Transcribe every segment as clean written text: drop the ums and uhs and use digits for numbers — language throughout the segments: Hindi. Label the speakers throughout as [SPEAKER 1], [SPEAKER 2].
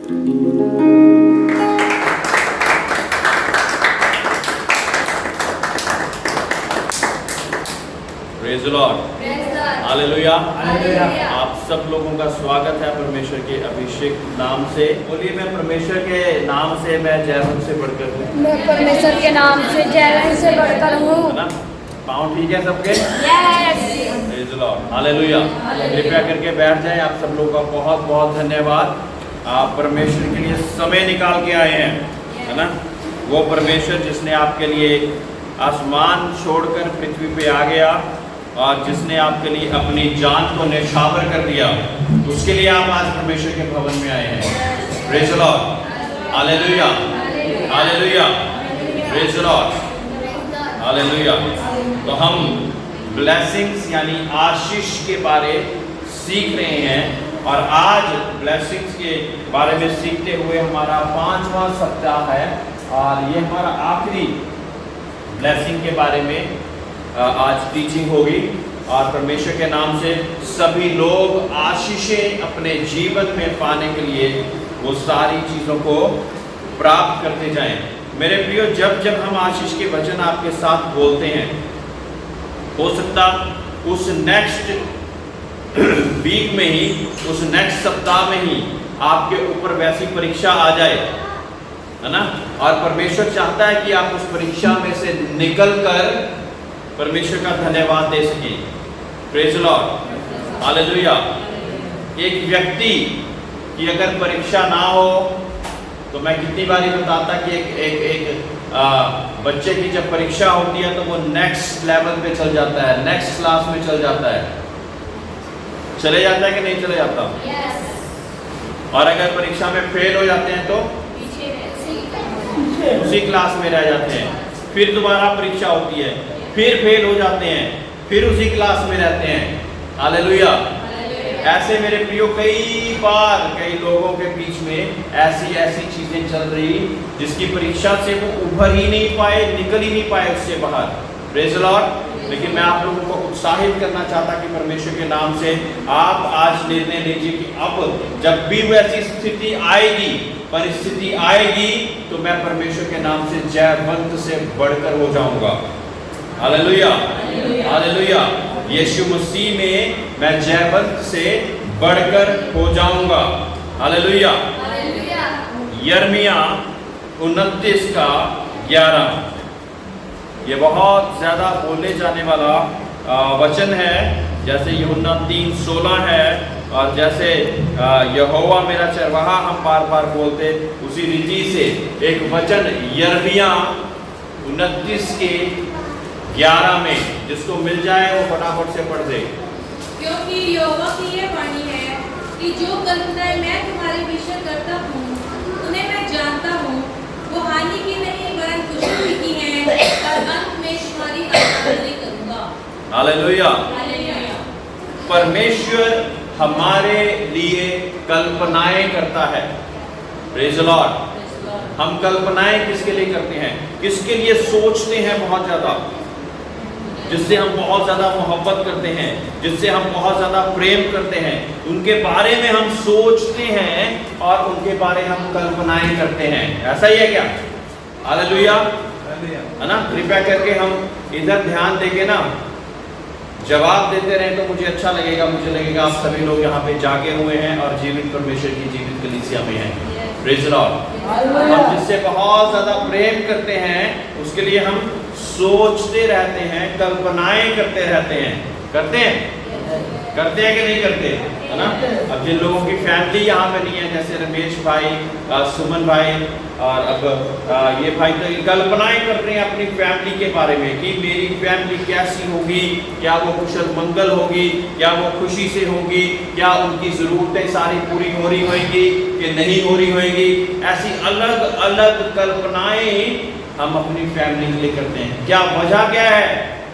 [SPEAKER 1] Praise the lord, hallelujah. आप सब लोगों का स्वागत है परमेश्वर के अभिषेक नाम से। बोलिए, मैं परमेश्वर के नाम से, मैं जयवंत से बढ़कर हूँ।
[SPEAKER 2] मैं परमेश्वर के नाम से जयवंत से बढ़कर हूँ।
[SPEAKER 1] है ना? पाँव ठीक है सबके?
[SPEAKER 2] Yes.
[SPEAKER 1] Praise the lord, hallelujah. कृपया करके बैठ जाएं। आप सब लोगों का बहुत बहुत धन्यवाद। आप परमेश्वर के लिए समय निकाल के आए हैं, है ना? वो परमेश्वर जिसने आपके लिए आसमान छोड़कर पृथ्वी पे आ गया और जिसने आपके लिए अपनी जान को न्यौछावर कर दिया, उसके लिए आप आज परमेश्वर के भवन में आए हैं। Praise the lord, hallelujah, hallelujah, praise the lord, hallelujah. तो हम ब्लेसिंग्स यानी आशीष के बारे सीख रहे हैं और आज ब्लेसिंग्स के बारे में सीखते हुए हमारा 5वां सप्ताह है और ये हमारा आखिरी ब्लेसिंग के बारे में आज टीचिंग होगी। और परमेश्वर के नाम से सभी लोग आशीषें अपने जीवन में पाने के लिए वो सारी चीज़ों को प्राप्त करते जाएं। मेरे प्रियो, जब जब हम आशीष के वचन आपके साथ बोलते हैं, हो सकता उस नेक्स्ट वीक में ही, उस नेक्स्ट सप्ताह में ही आपके ऊपर वैसी परीक्षा आ जाए, है ना? और परमेश्वर चाहता है कि आप उस परीक्षा में से निकल कर परमेश्वर का धन्यवाद दे सकें। Praise the lord, hallelujah. एक व्यक्ति की अगर परीक्षा ना हो तो मैं कितनी बारी बताता कि एक बच्चे की जब परीक्षा होती है तो वो नेक्स्ट लेवल पे चल जाता है, नेक्स्ट क्लास में चल जाता है। चले जाता है कि नहीं चले जाता?
[SPEAKER 2] यस।
[SPEAKER 1] और अगर परीक्षा में फेल हो जाते हैं तो उसी क्लास में रह जाते हैं। फिर दोबारा परीक्षा होती है, फिर फेल हो जाते हैं, फिर उसी क्लास में रहते हैं। हालेलुया। ऐसे मेरे प्रियो कई बार कई लोगों के बीच में ऐसी चीजें चल रही जिसकी परीक्षा से वो उभर ही नहीं पाए, निकल ही नहीं पाए उससे बाहर। Praise the Lord. लेकिन मैं आप लोगों को उत्साहित करना चाहता कि परमेश्वर के नाम से आप आज निर्णय लीजिए कि अब जब भी वैसी स्थिति आएगी, परिस्थिति आएगी, तो मैं परमेश्वर के नाम से जयवंत से बढ़कर हो जाऊंगा। Hallelujah, hallelujah. यीशु मसीह में मैं जयवंत से बढ़कर हो जाऊंगा। हालेलुया। यिर्मयाह 29:11 ये बहुत ज्यादा बोले जाने वाला वचन है। जैसे यूहन्ना 3:16 है और जैसे यहोवा मेरा चरवाहा हम बार बार बोलते, उसी रीति से एक वचन यिर्मयाह 29:11 में जिसको मिल जाए वो फटाफट से पढ़ दे।
[SPEAKER 3] क्योंकि यहोवा की ये वाणी है कि जो कल्पनाएं मैं तुम्हारे विषय करता हूँ उन्हें मैं जानता हूँ, वो हानि की नहीं वरन कुशल की हैं, और अंत में तुम्हारी आराधना करूँगा।
[SPEAKER 1] हालेलुया।
[SPEAKER 3] हालेलुया।
[SPEAKER 1] परमेश्वर हमारे लिए कल्पनाएं करता है। Praise the Lord. हम कल्पनाएं किसके लिए करते हैं? किसके लिए सोचते हैं? बहुत ज्यादा, जिससे हम बहुत ज्यादा मोहब्बत करते हैं, जिससे हम बहुत ज्यादा प्रेम करते हैं, उनके बारे में हम सोचते हैं और उनके बारे में हम कल्पनाएं करते हैं। ऐसा ही है क्या? हालेलुया, है ना? कृपया करके हम इधर ध्यान देके ना जवाब देते रहे तो मुझे अच्छा लगेगा। मुझे लगेगा आप सभी लोग यहाँ पे जागे हुए हैं और जीवित परमेश्वर की जीवित कलीसिया में हैं। Praise the Lord. हम जिससे बहुत ज्यादा प्रेम करते हैं उसके लिए हम सोचते रहते हैं, कल्पनाएं करते रहते हैं। करते हैं कि नहीं करते? है ना? अब जिन लोगों की फैमिली यहाँ पे नहीं है, जैसे रमेश भाई, सुमन भाई और अब ये भाई, तो ये कल्पनाएं कर रहे हैं अपनी फैमिली के बारे में कि मेरी फैमिली कैसी होगी, क्या वो कुशल मंगल होगी, क्या वो खुशी से होगी, क्या उनकी ज़रूरतें सारी पूरी हो रही होंगी कि नहीं हो रही होंगी। ऐसी अलग अलग कल्पनाएं हम अपनी फैमिली के लिए करते हैं। क्या वजह क्या है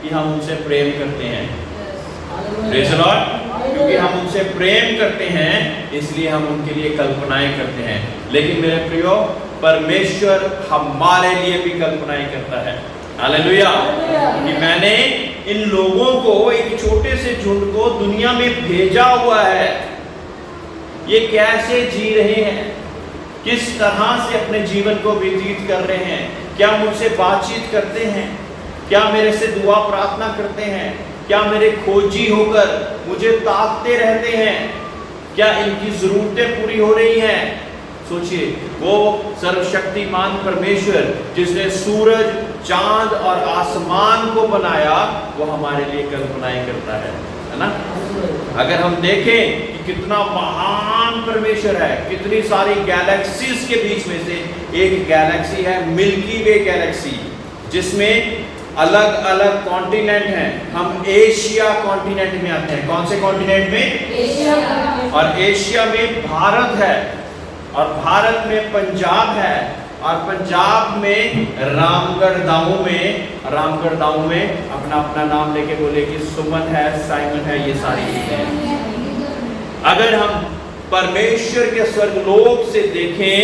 [SPEAKER 1] कि हम उनसे प्रेम करते हैं? Praise the lord. क्योंकि हम उनसे प्रेम करते हैं इसलिए हम उनके लिए कल्पनाएं करते हैं। लेकिन मेरे प्रियो, परमेश्वर हमारे लिए भी कल्पनाएं करता है। हालेलुया। कि मैंने इन लोगों को, एक छोटे से झुंड को दुनिया में भेजा हुआ है, ये कैसे जी रहे हैं, किस तरह से अपने जीवन को व्यतीत कर रहे हैं, क्या मुझसे बातचीत करते हैं, क्या मेरे से दुआ प्रार्थना करते हैं, क्या मेरे खोजी होकर मुझे ताकते रहते हैं, क्या इनकी जरूरतें पूरी हो रही हैं। सोचिए, वो सर्वशक्तिमान परमेश्वर जिसने सूरज, चांद और आसमान को बनाया, वो हमारे लिए कल्पनाएं करता है ना। अगर हम देखें कि कितना महान परमेश्वर है, कितनी सारी गैलेक्सीज के बीच में से एक गैलेक्सी है मिल्की वे गैलेक्सी, जिसमें अलग अलग कॉन्टिनेंट हैं। हम एशिया कॉन्टिनेंट में आते हैं। कौन से कॉन्टिनेंट में?
[SPEAKER 2] एशिया।
[SPEAKER 1] और एशिया में भारत है, और भारत में पंजाब है, और पंजाब में रामगढ़ दाऊ में अपना अपना नाम लेके बोले कि सुमन है, साइमन है, ये सारी चीजें हैं। अगर हम परमेश्वर के स्वर्गलोक से देखें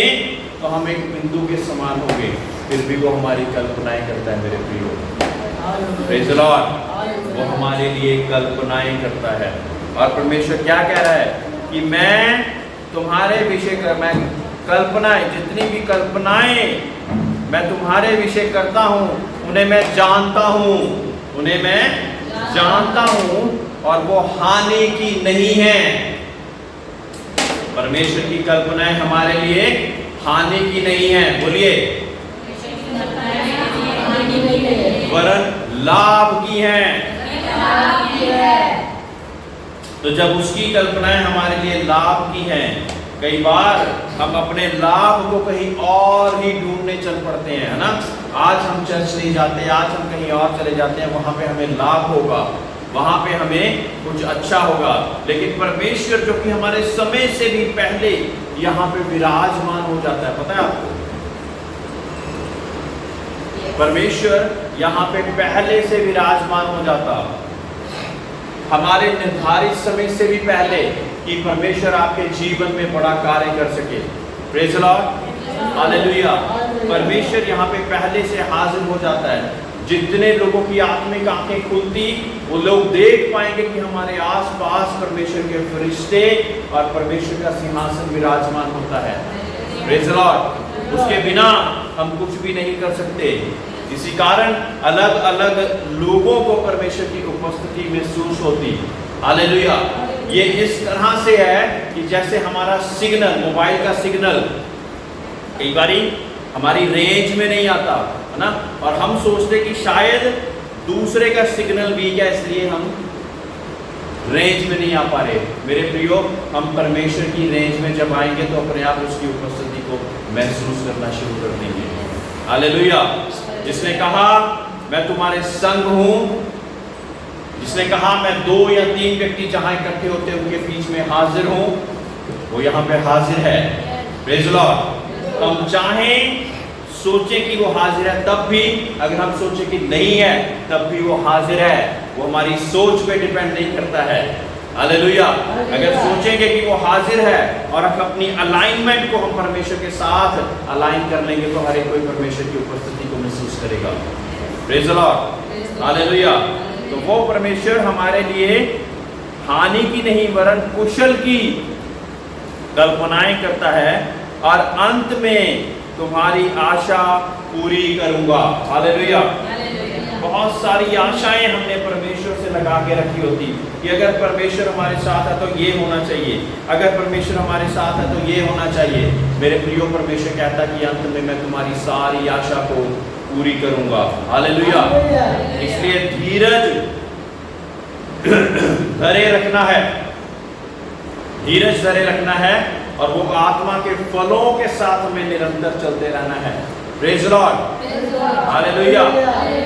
[SPEAKER 1] तो हम एक बिंदु के समान होंगे, फिर भी वो हमारी कल्पनाएं करता है मेरे प्रियो। Praise the Lord. वो हमारे लिए कल्पनाएं करता है। और परमेश्वर क्या कह रहा है कि मैं तुम्हारे विषय मैं कल्पनाएं, जितनी भी कल्पनाएं मैं तुम्हारे विषय करता हूं, उन्हें मैं जानता हूं, और वो हानि की नहीं है। परमेश्वर की कल्पनाएं हमारे लिए हानि की नहीं है, बोलिए, वरन लाभ की हैं। तो जब उसकी कल्पनाएं हमारे लिए लाभ की हैं, कई बार हम अपने लाभ को कहीं और ही ढूंढने चल पड़ते हैं, है ना। आज हम चर्च नहीं जाते, आज हम कहीं और चले जाते हैं, वहां पे हमें लाभ होगा, वहां पे हमें कुछ अच्छा होगा। लेकिन परमेश्वर जो कि हमारे समय से भी पहले यहाँ पे विराजमान हो जाता है, पता है आपको? परमेश्वर यहाँ पे पहले से विराजमान हो जाता, हमारे निर्धारित समय से भी पहले, कि परमेश्वर आपके जीवन में बड़ा कार्य कर सके। Praise the lord, hallelujah. परमेश्वर यहाँ पे पहले से हाजिर हो जाता है। जितने लोगों की आत्मिक आंखें खुलती, वो लोग देख पाएंगे कि हमारे आसपास परमेश्वर के फरिश्ते और परमेश्वर का सिंहासन विराजमान होता है। Praise the Lord. उसके बिना हम कुछ भी नहीं कर सकते। इसी कारण अलग अलग लोगों को परमेश्वर की उपस्थिति महसूस होती। हालेलुया। ये इस तरह से है कि जैसे हमारा सिग्नल, मोबाइल का सिग्नल कई बारी हमारी रेंज में नहीं आता, है ना, और हम सोचते कि शायद दूसरे का सिग्नल वीक है, इसलिए हम रेंज में नहीं आ पा रहे। मेरे प्रियो, हम परमेश्वर की रेंज में जब आएंगे तो अपने आप उसकी उपस्थिति को महसूस करना शुरू कर देंगे। हालेलुया। जिसने कहा मैं तुम्हारे संग हूं, जिसने कहा मैं 2 या 3 व्यक्ति जहां इकट्ठे होते हैं उनके बीच में हाजिर हूं, वो यहाँ पे हाजिर है। Praise the Lord. हम चाहें, सोचें कि वो हाजिर है तब भी, अगर हम सोचें कि नहीं है तब भी वो हाजिर है। वो हमारी सोच पे डिपेंड नहीं करता है। हालेलुया। अगर सोचेंगे कि वो हाजिर है और अपनी अलाइनमेंट को हम परमेश्वर के साथ अलाइन कर लेंगे तो हर एक कोई परमेश्वर की उपस्थिति को महसूस करेगा। Praise the lord, hallelujah. तो वो परमेश्वर हमारे लिए हानि की नहीं वरन कुशल की कल्पनाएं करता है, और अंत में तुम्हारी आशा पूरी करूंगा। हालेलुया। बहुत सारी आशाएं हमने परमेश्वर से लगा के रखी होती कि अगर परमेश्वर हमारे साथ है तो ये होना चाहिए, अगर परमेश्वर हमारे साथ है तो ये होना चाहिए। मेरे प्रियो, परमेश्वर कहता कि अंत में मैं तुम्हारी सारी आशा को पूरी करूंगा। हालेलुया। इसलिए धीरज धरे रखना है, धीरज धरे रखना है, और वो आत्मा के फलों के साथ हमें निरंतर चलते रहना है। Praise the lord, hallelujah,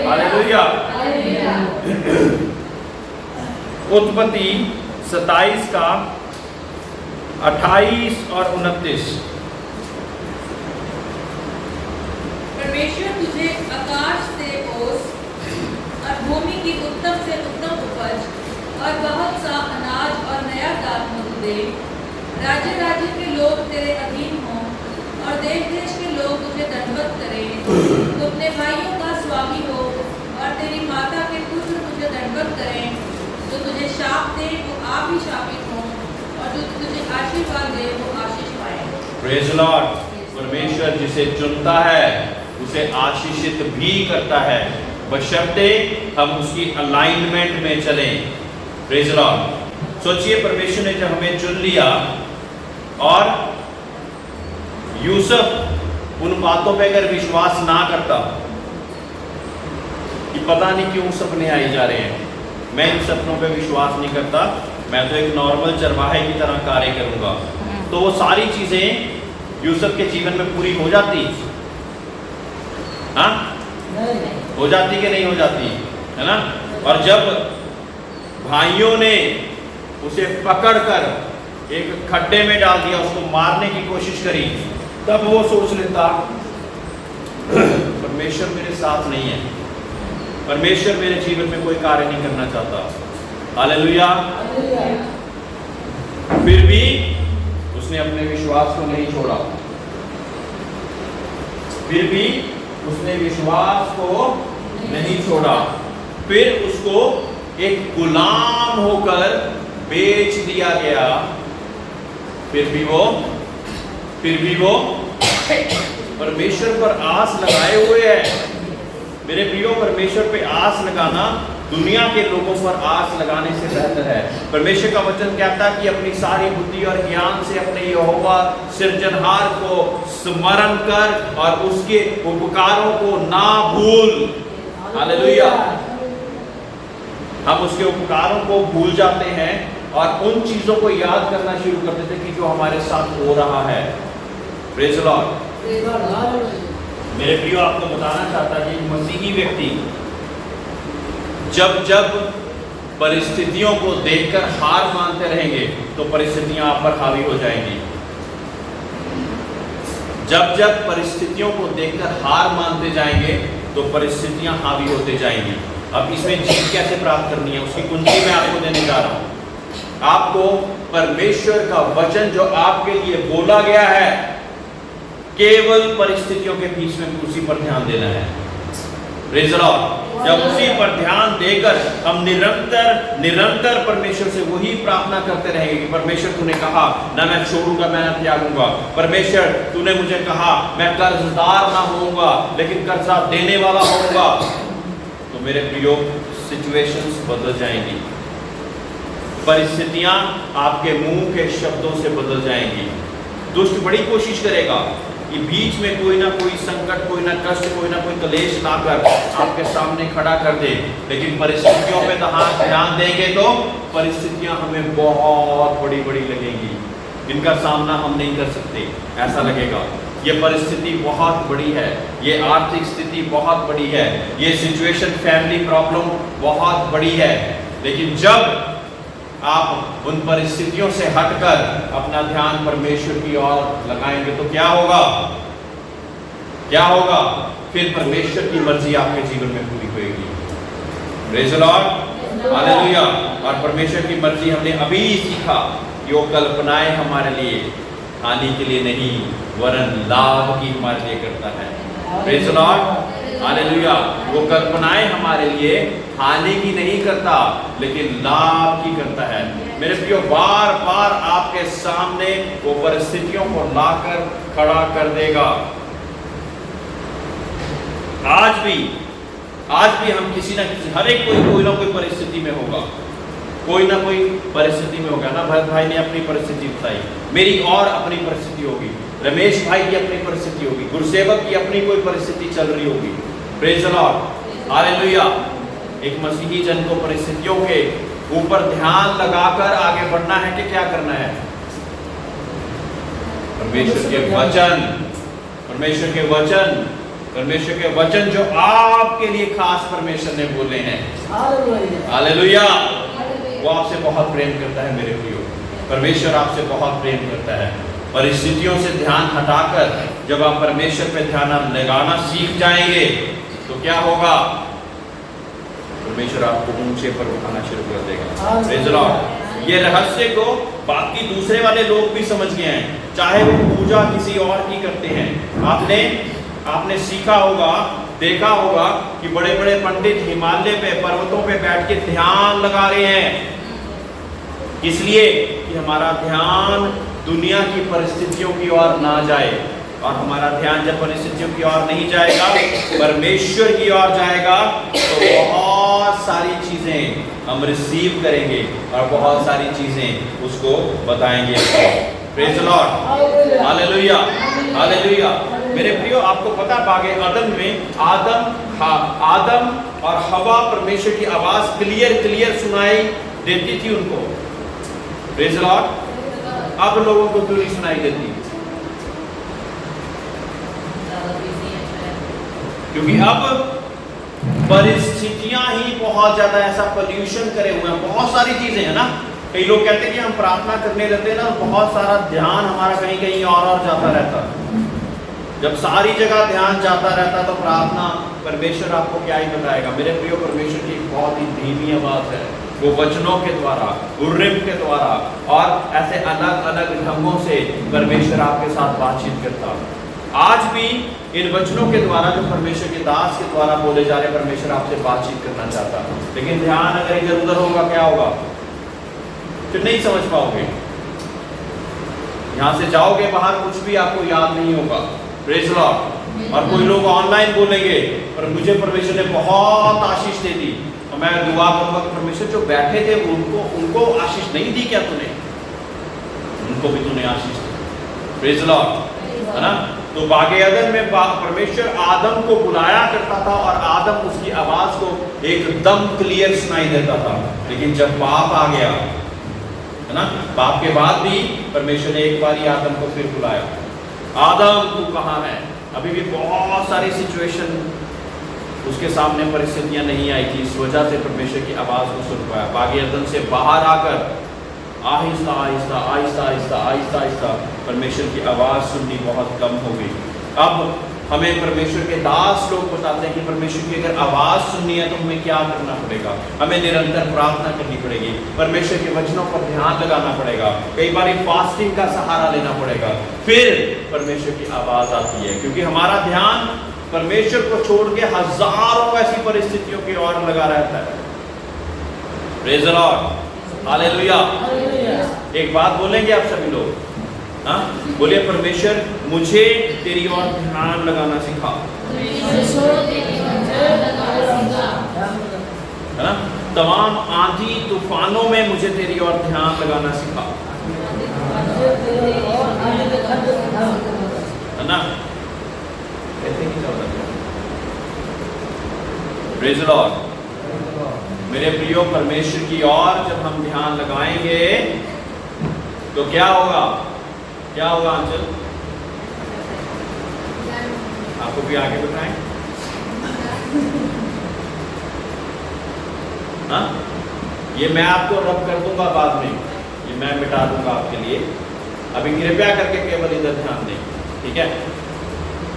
[SPEAKER 1] hallelujah. उत्पत्ति 27 का 28 और 29।
[SPEAKER 3] परमेश्वर तुझे आकाश से ओस और भूमि की उत्तम से उत्तम उपज और बहुत सा अनाज और नया दाखमधु दे। राज्य राज्य के लोग तेरे अधीन हों और देश देश के लोग तुझे दंडवत करें। तू अपने भाइयों का स्वामी हो और तेरी माता के पुत्र तुझे दंडवत करें। जो तुझे शाप दे वो आप ही शापित हों, और जो तुझे आशीर्वाद दे वो आशीष पाए।
[SPEAKER 1] प्रेज़ द लॉर्ड, परमेश्वर जिसे चुनता है उसे आशीषित भी करता है, बशर्ते हम उसकी अलाइनमेंट में चलें। Praise the Lord. सोचिए, परमेश्वर ने जब हमें चुन लिया और यूसुफ उन बातों पे अगर विश्वास ना करता कि पता नहीं क्यों सपने आई जा रहे हैं, मैं इन सपनों पे विश्वास नहीं करता, मैं तो एक नॉर्मल चरवाहे की तरह कार्य करूंगा, तो वो सारी चीजें यूसुफ के जीवन में पूरी हो जाती? हाँ, हो जाती कि नहीं हो जाती, है ना? और जब भाइयों ने उसे पकड़कर एक खड्डे में डाल दिया, उसको मारने की कोशिश करी, तब वो सोच लेता परमेश्वर मेरे साथ नहीं है, परमेश्वर मेरे जीवन में कोई कार्य नहीं करना चाहता। हालेलुया। फिर भी उसने अपने विश्वास को नहीं छोड़ा, फिर भी उसने विश्वास को नहीं छोड़ा। फिर उसको एक गुलाम होकर बेच दिया गया, फिर भी वो परमेश्वर पर आस लगाए हुए है। मेरे प्रियो, परमेश्वर पे आस लगाना दुनिया के लोगों पर आस लगाने से बेहतर है। परमेश्वर का वचन कहता है कि अपनी सारी बुद्धि और ज्ञान से अपने यहोवा सृजनहार को स्मरण कर और उसके उपकारों को ना भूल। हालेलुया। हम उसके उपकारों को भूल जाते हैं और उन चीजों को याद करना शुरू कर देते हैं कि जो हमारे साथ हो रहा है। Praise the Lord. मेरे प्रियो, आपको बताना चाहता है कि मसीही व्यक्ति जब जब परिस्थितियों को देखकर हार मानते रहेंगे तो परिस्थितियां आप पर हावी हो जाएंगी। जब जब परिस्थितियों को देखकर हार मानते जाएंगे तो परिस्थितियां हावी होते जाएंगी। अब इसमें जीत कैसे प्राप्त करनी है, उसकी कुंजी मैं आपको देने जा रहा हूं। आपको परमेश्वर का वचन जो आपके लिए बोला गया है, केवल परिस्थितियों के बीच में उसी पर ध्यान देना है। Praise the Lord. जब उसी पर ध्यान देकर हम निरंतर परमेश्वर से वही प्रार्थना करते रहेंगे कि परमेश्वर तूने कहा ना मैं छोड़ूंगा, मैं ना त्यागूंगा। परमेश्वर तूने मुझे कहा मैं कर्जदार ना होऊंगा लेकिन कर्जा देने वाला होऊंगा, तो मेरे प्रियो सिचुएशंस बदल जाएंगी, परिस्थितियां आपके मुंह के शब्दों से बदल जाएंगी। दुष्ट बड़ी कोशिश करेगा कि बीच में कोई ना कोई संकट, कोई ना कष्ट, कोई ना कोई क्लेश लाकर आपके सामने खड़ा कर दे, लेकिन परिस्थितियों पे ध्यान देंगे तो परिस्थितियां हमें बहुत बड़ी बड़ी लगेंगी, इनका सामना हम नहीं कर सकते। ऐसा लगेगा ये परिस्थिति बहुत बड़ी है, ये आर्थिक स्थिति बहुत बड़ी है, ये सिचुएशन, फैमिली प्रॉब्लम बहुत बड़ी है। लेकिन जब आप उन परिस्थितियों से हटकर अपना ध्यान परमेश्वर की ओर लगाएंगे तो क्या होगा? क्या होगा? फिर परमेश्वर की मर्जी आपके जीवन में पूरी होगी। Praise the lord. हालेलुया। और परमेश्वर की मर्जी हमने अभी सीखा कि वो कल्पनाएं हमारे लिए हानि के लिए नहीं वरन लाभ की हमारे लिए करता है। Praise the lord. हालेलुया। वो कल्पनाएं हमारे लिए हानि की नहीं करता लेकिन लाभ की करता है। मेरे प्रियो, बार बार आपके सामने वो परिस्थितियों को लाकर खड़ा कर देगा। आज भी हम किसी ना किसी, हर एक कोई ना कोई परिस्थिति में होगा, कोई ना कोई परिस्थिति में होगा ना। भरत भाई ने अपनी परिस्थिति बताई, मेरी और अपनी परिस्थिति होगी, रमेश भाई की अपनी परिस्थिति होगी, गुरुसेवक की अपनी कोई परिस्थिति चल रही होगी। Praise the lord. हालेलुया। एक मसीही जन को परिस्थितियों के ऊपर ध्यान लगाकर आगे बढ़ना है कि क्या करना है? परमेश्वर के वचन जो आपके लिए खास परमेश्वर ने बोले हैं। हालेलुया। वो आपसे बहुत प्रेम करता है मेरे प्रियो, परमेश्वर आपसे बहुत प्रेम करता है। परिस्थितियों से ध्यान हटाकर जब आप परमेश्वर पे ध्यान लगाना सीख जाएंगे तो क्या होगा? परमेश्वर आपको ऊंचे पर उठाना शुरू कर देगा। Praise the lord. ये रहस्य को बाकी दूसरे वाले लोग भी समझ गए हैं, चाहे वो पूजा किसी और की करते हैं। आपने सीखा होगा, देखा होगा कि बड़े बड़े पंडित हिमालय पे, पर्वतों पे बैठ के ध्यान लगा रहे हैं, इसलिए कि हमारा ध्यान दुनिया की परिस्थितियों की ओर ना जाए, और हमारा ध्यान जब परिस्थितियों की ओर नहीं जाएगा, परमेश्वर की ओर जाएगा, तो बहुत सारी चीजें हम रिसीव करेंगे और बहुत सारी चीजें उसको बताएंगे। Praise the lord, hallelujah, hallelujah. मेरे प्रियो, आपको पता बागे अदन में आदम और हवा परमेश्वर की आवाज क्लियर सुनाई देती थी उनको। Praise the Lord. अब लोगों को क्यों नहीं सुनाई देती? क्योंकि अब परिस्थितियां ही बहुत ज्यादा ऐसा पोल्यूशन करे हुए हैं, बहुत सारी चीजें है ना। कई लोग कहते हैं कि हम प्रार्थना करने लगते हैं ना, बहुत सारा ध्यान हमारा कहीं कहीं और जाता रहता। जब सारी जगह ध्यान जाता रहता तो प्रार्थना परमेश्वर आपको क्या ही बताएगा। मेरे प्रियो, परमेश्वर की एक बहुत ही धीमी आवाज है, वो वचनों के द्वारा, उर्रिम के द्वारा और ऐसे अलग अलग ढंगों से परमेश्वर आपके साथ बातचीत करता। आज भी इन वचनों के द्वारा जो परमेश्वर के दास के द्वारा बोले जा रहे, परमेश्वर आपसे बातचीत करना चाहता। लेकिन ध्यान अगर इधर उधर होगा, क्या होगा? फिर नहीं समझ पाओगे। यहां से जाओगे बाहर, कुछ भी आपको याद नहीं होगा। Praise the Lord. और कोई लोग ऑनलाइन बोलेंगे, पर मुझे परमेश्वर ने बहुत आशीष दे दी, और मैं दुआ करूंगा कि परमेश्वर जो बैठे थे उनको आशीष नहीं दी क्या तूने? उनको भी तूने आशीष दी। प्रेज द लॉर्ड, है ना। तो बागे अदन में परमेश्वर आदम को बुलाया करता था और आदम उसकी आवाज को एकदम क्लियर सुनाई देता था। लेकिन जब पाप आ गया, है ना, पाप के बाद भी परमेश्वर ने एक बार ही आदम को फिर बुलाया, आदम तू कहाँ है? अभी भी बहुत सारी सिचुएशन उसके सामने, परिस्थितियां नहीं आई थी, इस वजह से परमेश्वर की आवाज को सुन पाया। बागे अदन से बाहर आकर आहिस्ता आहिस्ता आहिस्ता आहिस्ता आहिस्ता आहिस्ता परमेश्वर की आवाज सुननी बहुत कम हो गई। अब हमें परमेश्वर के दास लोग बताते हैं कि परमेश्वर की अगर आवाज सुननी है तो हमें क्या करना पड़ेगा? हमें निरंतर प्रार्थना करनी पड़ेगी, परमेश्वर के वचनों पर ध्यान लगाना पड़ेगा, कई बार फास्टिंग का सहारा लेना पड़ेगा, फिर परमेश्वर की आवाज आती है। क्योंकि हमारा ध्यान परमेश्वर को छोड़ के हजारों ऐसी परिस्थितियों की ओर लगा रहता है। Praise the lord, hallelujah. एक बात बोलेंगे आप सभी लोग, हाँ बोलिए, परमेश्वर मुझे तेरी ओर ध्यान लगाना सिखा, है ना। तमाम आंधी तूफानों में मुझे तेरी ओर ध्यान लगाना सिखा, है ना। ऐसे ही चलता है। Praise the Lord. मेरे प्रियो, परमेश्वर की ओर जब हम ध्यान लगाएंगे तो क्या होगा? क्या होगा अंचल? आपको भी आगे बताएं। हाँ, ये मैं आपको रब कर दूंगा बाद में, ये मैं मिटा दूंगा आपके लिए। अभी कृपया करके केवल इधर ध्यान दें, ठीक है?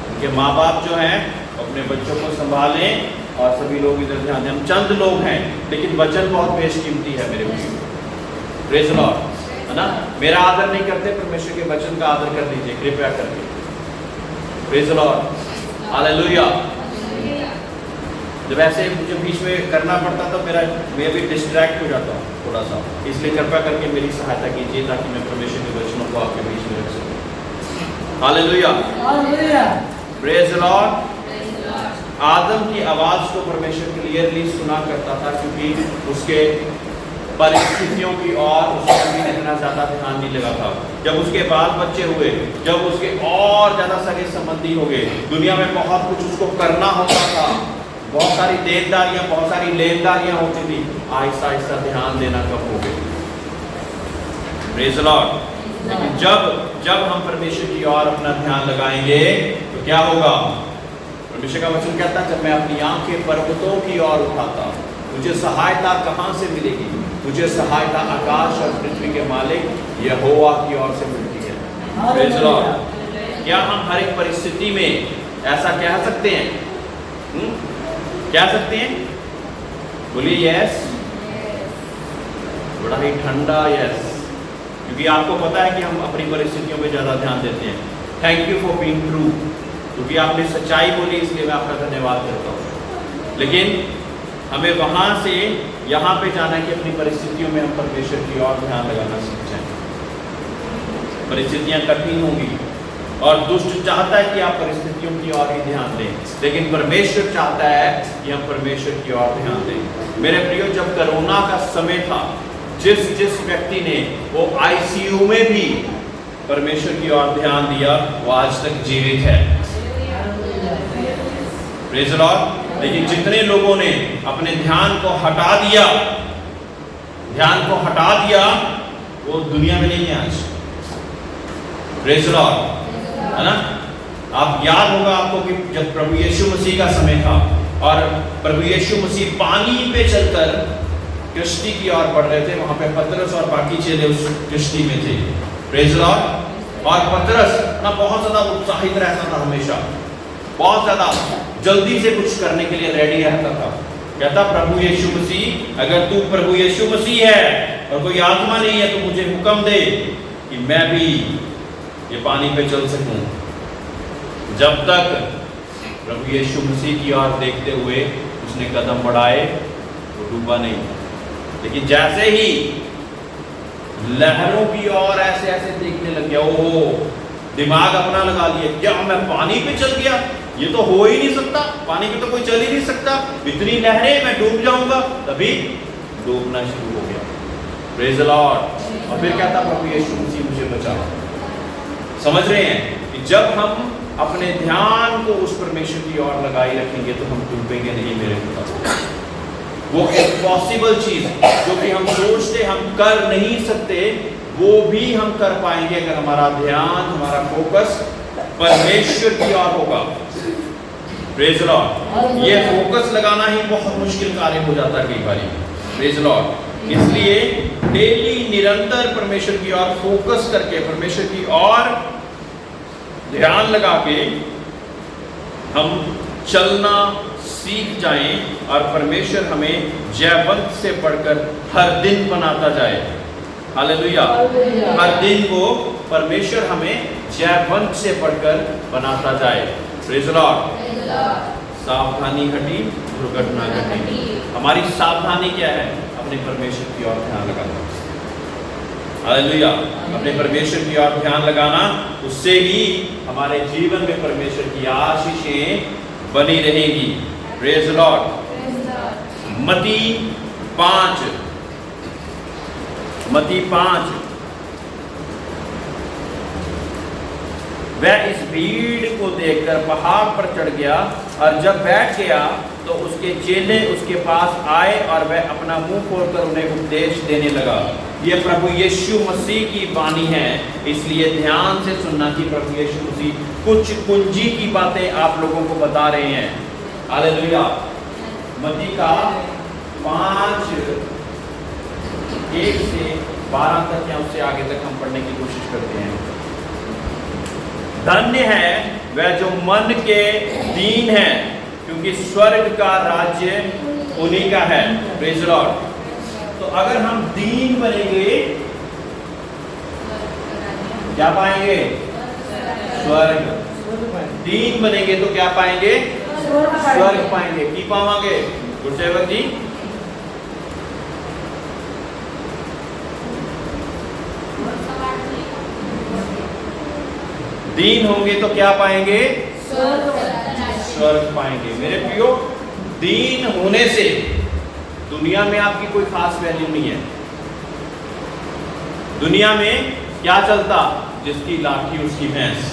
[SPEAKER 1] उनके माँ बाप जो हैं अपने बच्चों को संभालें और सभी लोग इधर ध्यान दें। हम चंद लोग हैं, लेकिन वचन बहुत बेशकीमती है मेरे प्रियो। प्रेज द लॉर्ड, है ना। मेरा आदर नहीं करते, परमेश्वर के वचन का आदर कर दीजिए कृपया करके। Praise the lord, hallelujah. जब ऐसे मुझे बीच में करना पड़ता तो मैं भी डिस्ट्रैक्ट हो जाता हूँ थोड़ा सा, इसलिए कृपया करके मेरी सहायता कीजिए ताकि मैं परमेश्वर के वचनों को आपके बीच में रख सकूँ। Hallelujah, praise the lord. आदम की आवाज को परमेश्वर क्लियरली सुना करता था, क्योंकि उसके परिस्थितियों की ओर उसका भी इतना ज्यादा ध्यान नहीं लगा था। जब उसके बाल बच्चे हुए, जब उसके और ज्यादा सगे संबंधी हो गए, दुनिया में बहुत कुछ उसको करना होता था, बहुत सारी देनदारियां, बहुत सारी लेनदारियां होती थी, आहिस्ता आहिस्ता ध्यान देना कम हो गए। Praise the Lord. लेकिन जब हम परमेश्वर की ओर अपना ध्यान लगाएंगे तो क्या होगा? परमेश्वर का वचन कहता है, जब मैं अपनी आंखें पर्वतों की ओर उठाता, मुझे सहायता कहाँ से मिलेगी? मुझे सहायता आकाश और पृथ्वी के मालिक यहोवा की ओर से मिलती है। Praise the Lord. क्या हम हर एक परिस्थिति में ऐसा कह सकते हैं? कह सकते हैं? बोलिए यस, बड़ा ही ठंडा यस, क्योंकि आपको पता है कि हम अपनी परिस्थितियों पे ज्यादा ध्यान देते हैं। Thank you for being true, क्योंकि आपने सच्चाई बोली, इसलिए मैं आपका धन्यवाद करता हूँ। लेकिन हमें वहां से यहाँ पे जाना है कि अपनी परिस्थितियों में हम परमेश्वर की ओर ध्यान लगाना सीख जाएं। परिस्थितियां कठिन होंगी और दुष्ट चाहता है कि आप परिस्थितियों की ओर ही ध्यान दें, लेकिन परमेश्वर चाहता है कि हम परमेश्वर की ओर ध्यान दें। मेरे प्रियो, जब कोरोना का समय था, जिस व्यक्ति ने वो आईसीयू में भी परमेश्वर की ओर ध्यान दिया, वो आज तक जीवित है। Praise the Lord. लेकिन जितने लोगों ने अपने ध्यान को हटा दिया, वो दुनिया में नहीं है आज। प्रेज़ द लॉर्ड, है ना। आप याद होगा आपको कि जब प्रभु यीशु मसीह का समय था और प्रभु यीशु मसीह पानी पे चलकर कश्ती की ओर बढ़ रहे थे, वहां पे पतरस और बाकी चेले उस कश्ती में थे। Praise the Lord. और पतरस ना बहुत ज्यादा उत्साहित रहता था, हमेशा बहुत ज्यादा जल्दी से कुछ करने के लिए रेडी रहता था। कहता, प्रभु यीशु मसीह, अगर तू प्रभु यीशु मसीह है और कोई आत्मा नहीं है, तो मुझे हुक्म दे कि मैं भी ये पानी पे चल सकूं। जब तक प्रभु यीशु मसीह की ओर देखते हुए उसने कदम बढ़ाए, वो डूबा नहीं। लेकिन जैसे ही लहरों की ओर ऐसे ऐसे देखने लग गया, ओहो, दिमाग अपना लगा लिया, क्या मैं पानी पे चल गया? ये तो हो ही नहीं सकता, पानी पे तो कोई चल ही नहीं सकता, इतनी लहरें, मैं डूब जाऊंगा। तभी डूबना शुरू हो गया। Praise the Lord. और फिर कहता, प्रभु यीशु मसीह मुझे बचा। समझ रहे हैं कि जब हम अपने ध्यान को उस परमेश्वर की ओर लगाए रखेंगे तो हम डूबेंगे नहीं। मेरे पिता, वो इम्पॉसिबल चीज जो कि हम सोचते हम कर नहीं सकते, वो भी हम कर पाएंगे अगर हमारा ध्यान, हमारा फोकस परमेश्वर की ओर होगा। Praise the lord. ये फोकस लगाना ही बहुत मुश्किल कार्य हो जाता है कई बार। Praise the lord. इसलिए डेली निरंतर परमेश्वर की ओर फोकस करके, परमेश्वर की ओर ध्यान लगा के हम चलना सीख जाएं और परमेश्वर हमें जयवंत से बढ़कर हर दिन बनाता जाए। हालेलुया। हर दिन को परमेश्वर हमें जयवंत से बढ़कर बनाता जाए। Praise the Lord. सावधानी हटी, दुर्घटना घटी। हमारी सावधानी क्या है? अपने परमेश्वर की ओर ध्यान लगाना। हालेलुया। अपने परमेश्वर की ओर ध्यान लगाना, उससे ही हमारे जीवन में परमेश्वर की आशीषें बनी रहेंगी। Praise the Lord. मत्ती 5 वह इस भीड़ को देखकर पहाड़ पर चढ़ गया और जब बैठ गया तो उसके चेले उसके पास आए और वह अपना मुंह खोलकर उन्हें उपदेश देने लगा। यह प्रभु यीशु मसीह की वाणी है, इसलिए ध्यान से सुनना कि प्रभु यीशु मसीह कुछ कुंजी की बातें आप लोगों को बता रहे हैं। हालेलुया। मत्ती का 5:1 से 12 तक या उससे आगे तक हम पढ़ने की कोशिश करते हैं। धन्य है वह जो मन के दीन है, क्योंकि स्वर्ग का राज्य उन्हीं का है। Praise the Lord. तो अगर हम दीन बनेंगे, क्या पाएंगे? स्वर्ग। दीन बनेंगे तो क्या पाएंगे? स्वर्ग पाएंगे। की पावांगे? गुरुसेवक जी, दीन होंगे तो क्या पाएंगे? स्वर्ग पाएंगे। मेरे प्रियो, दीन होने से दुनिया में आपकी कोई खास वैल्यू नहीं है। दुनिया में क्या चलता? जिसकी लाठी उसकी भैंस।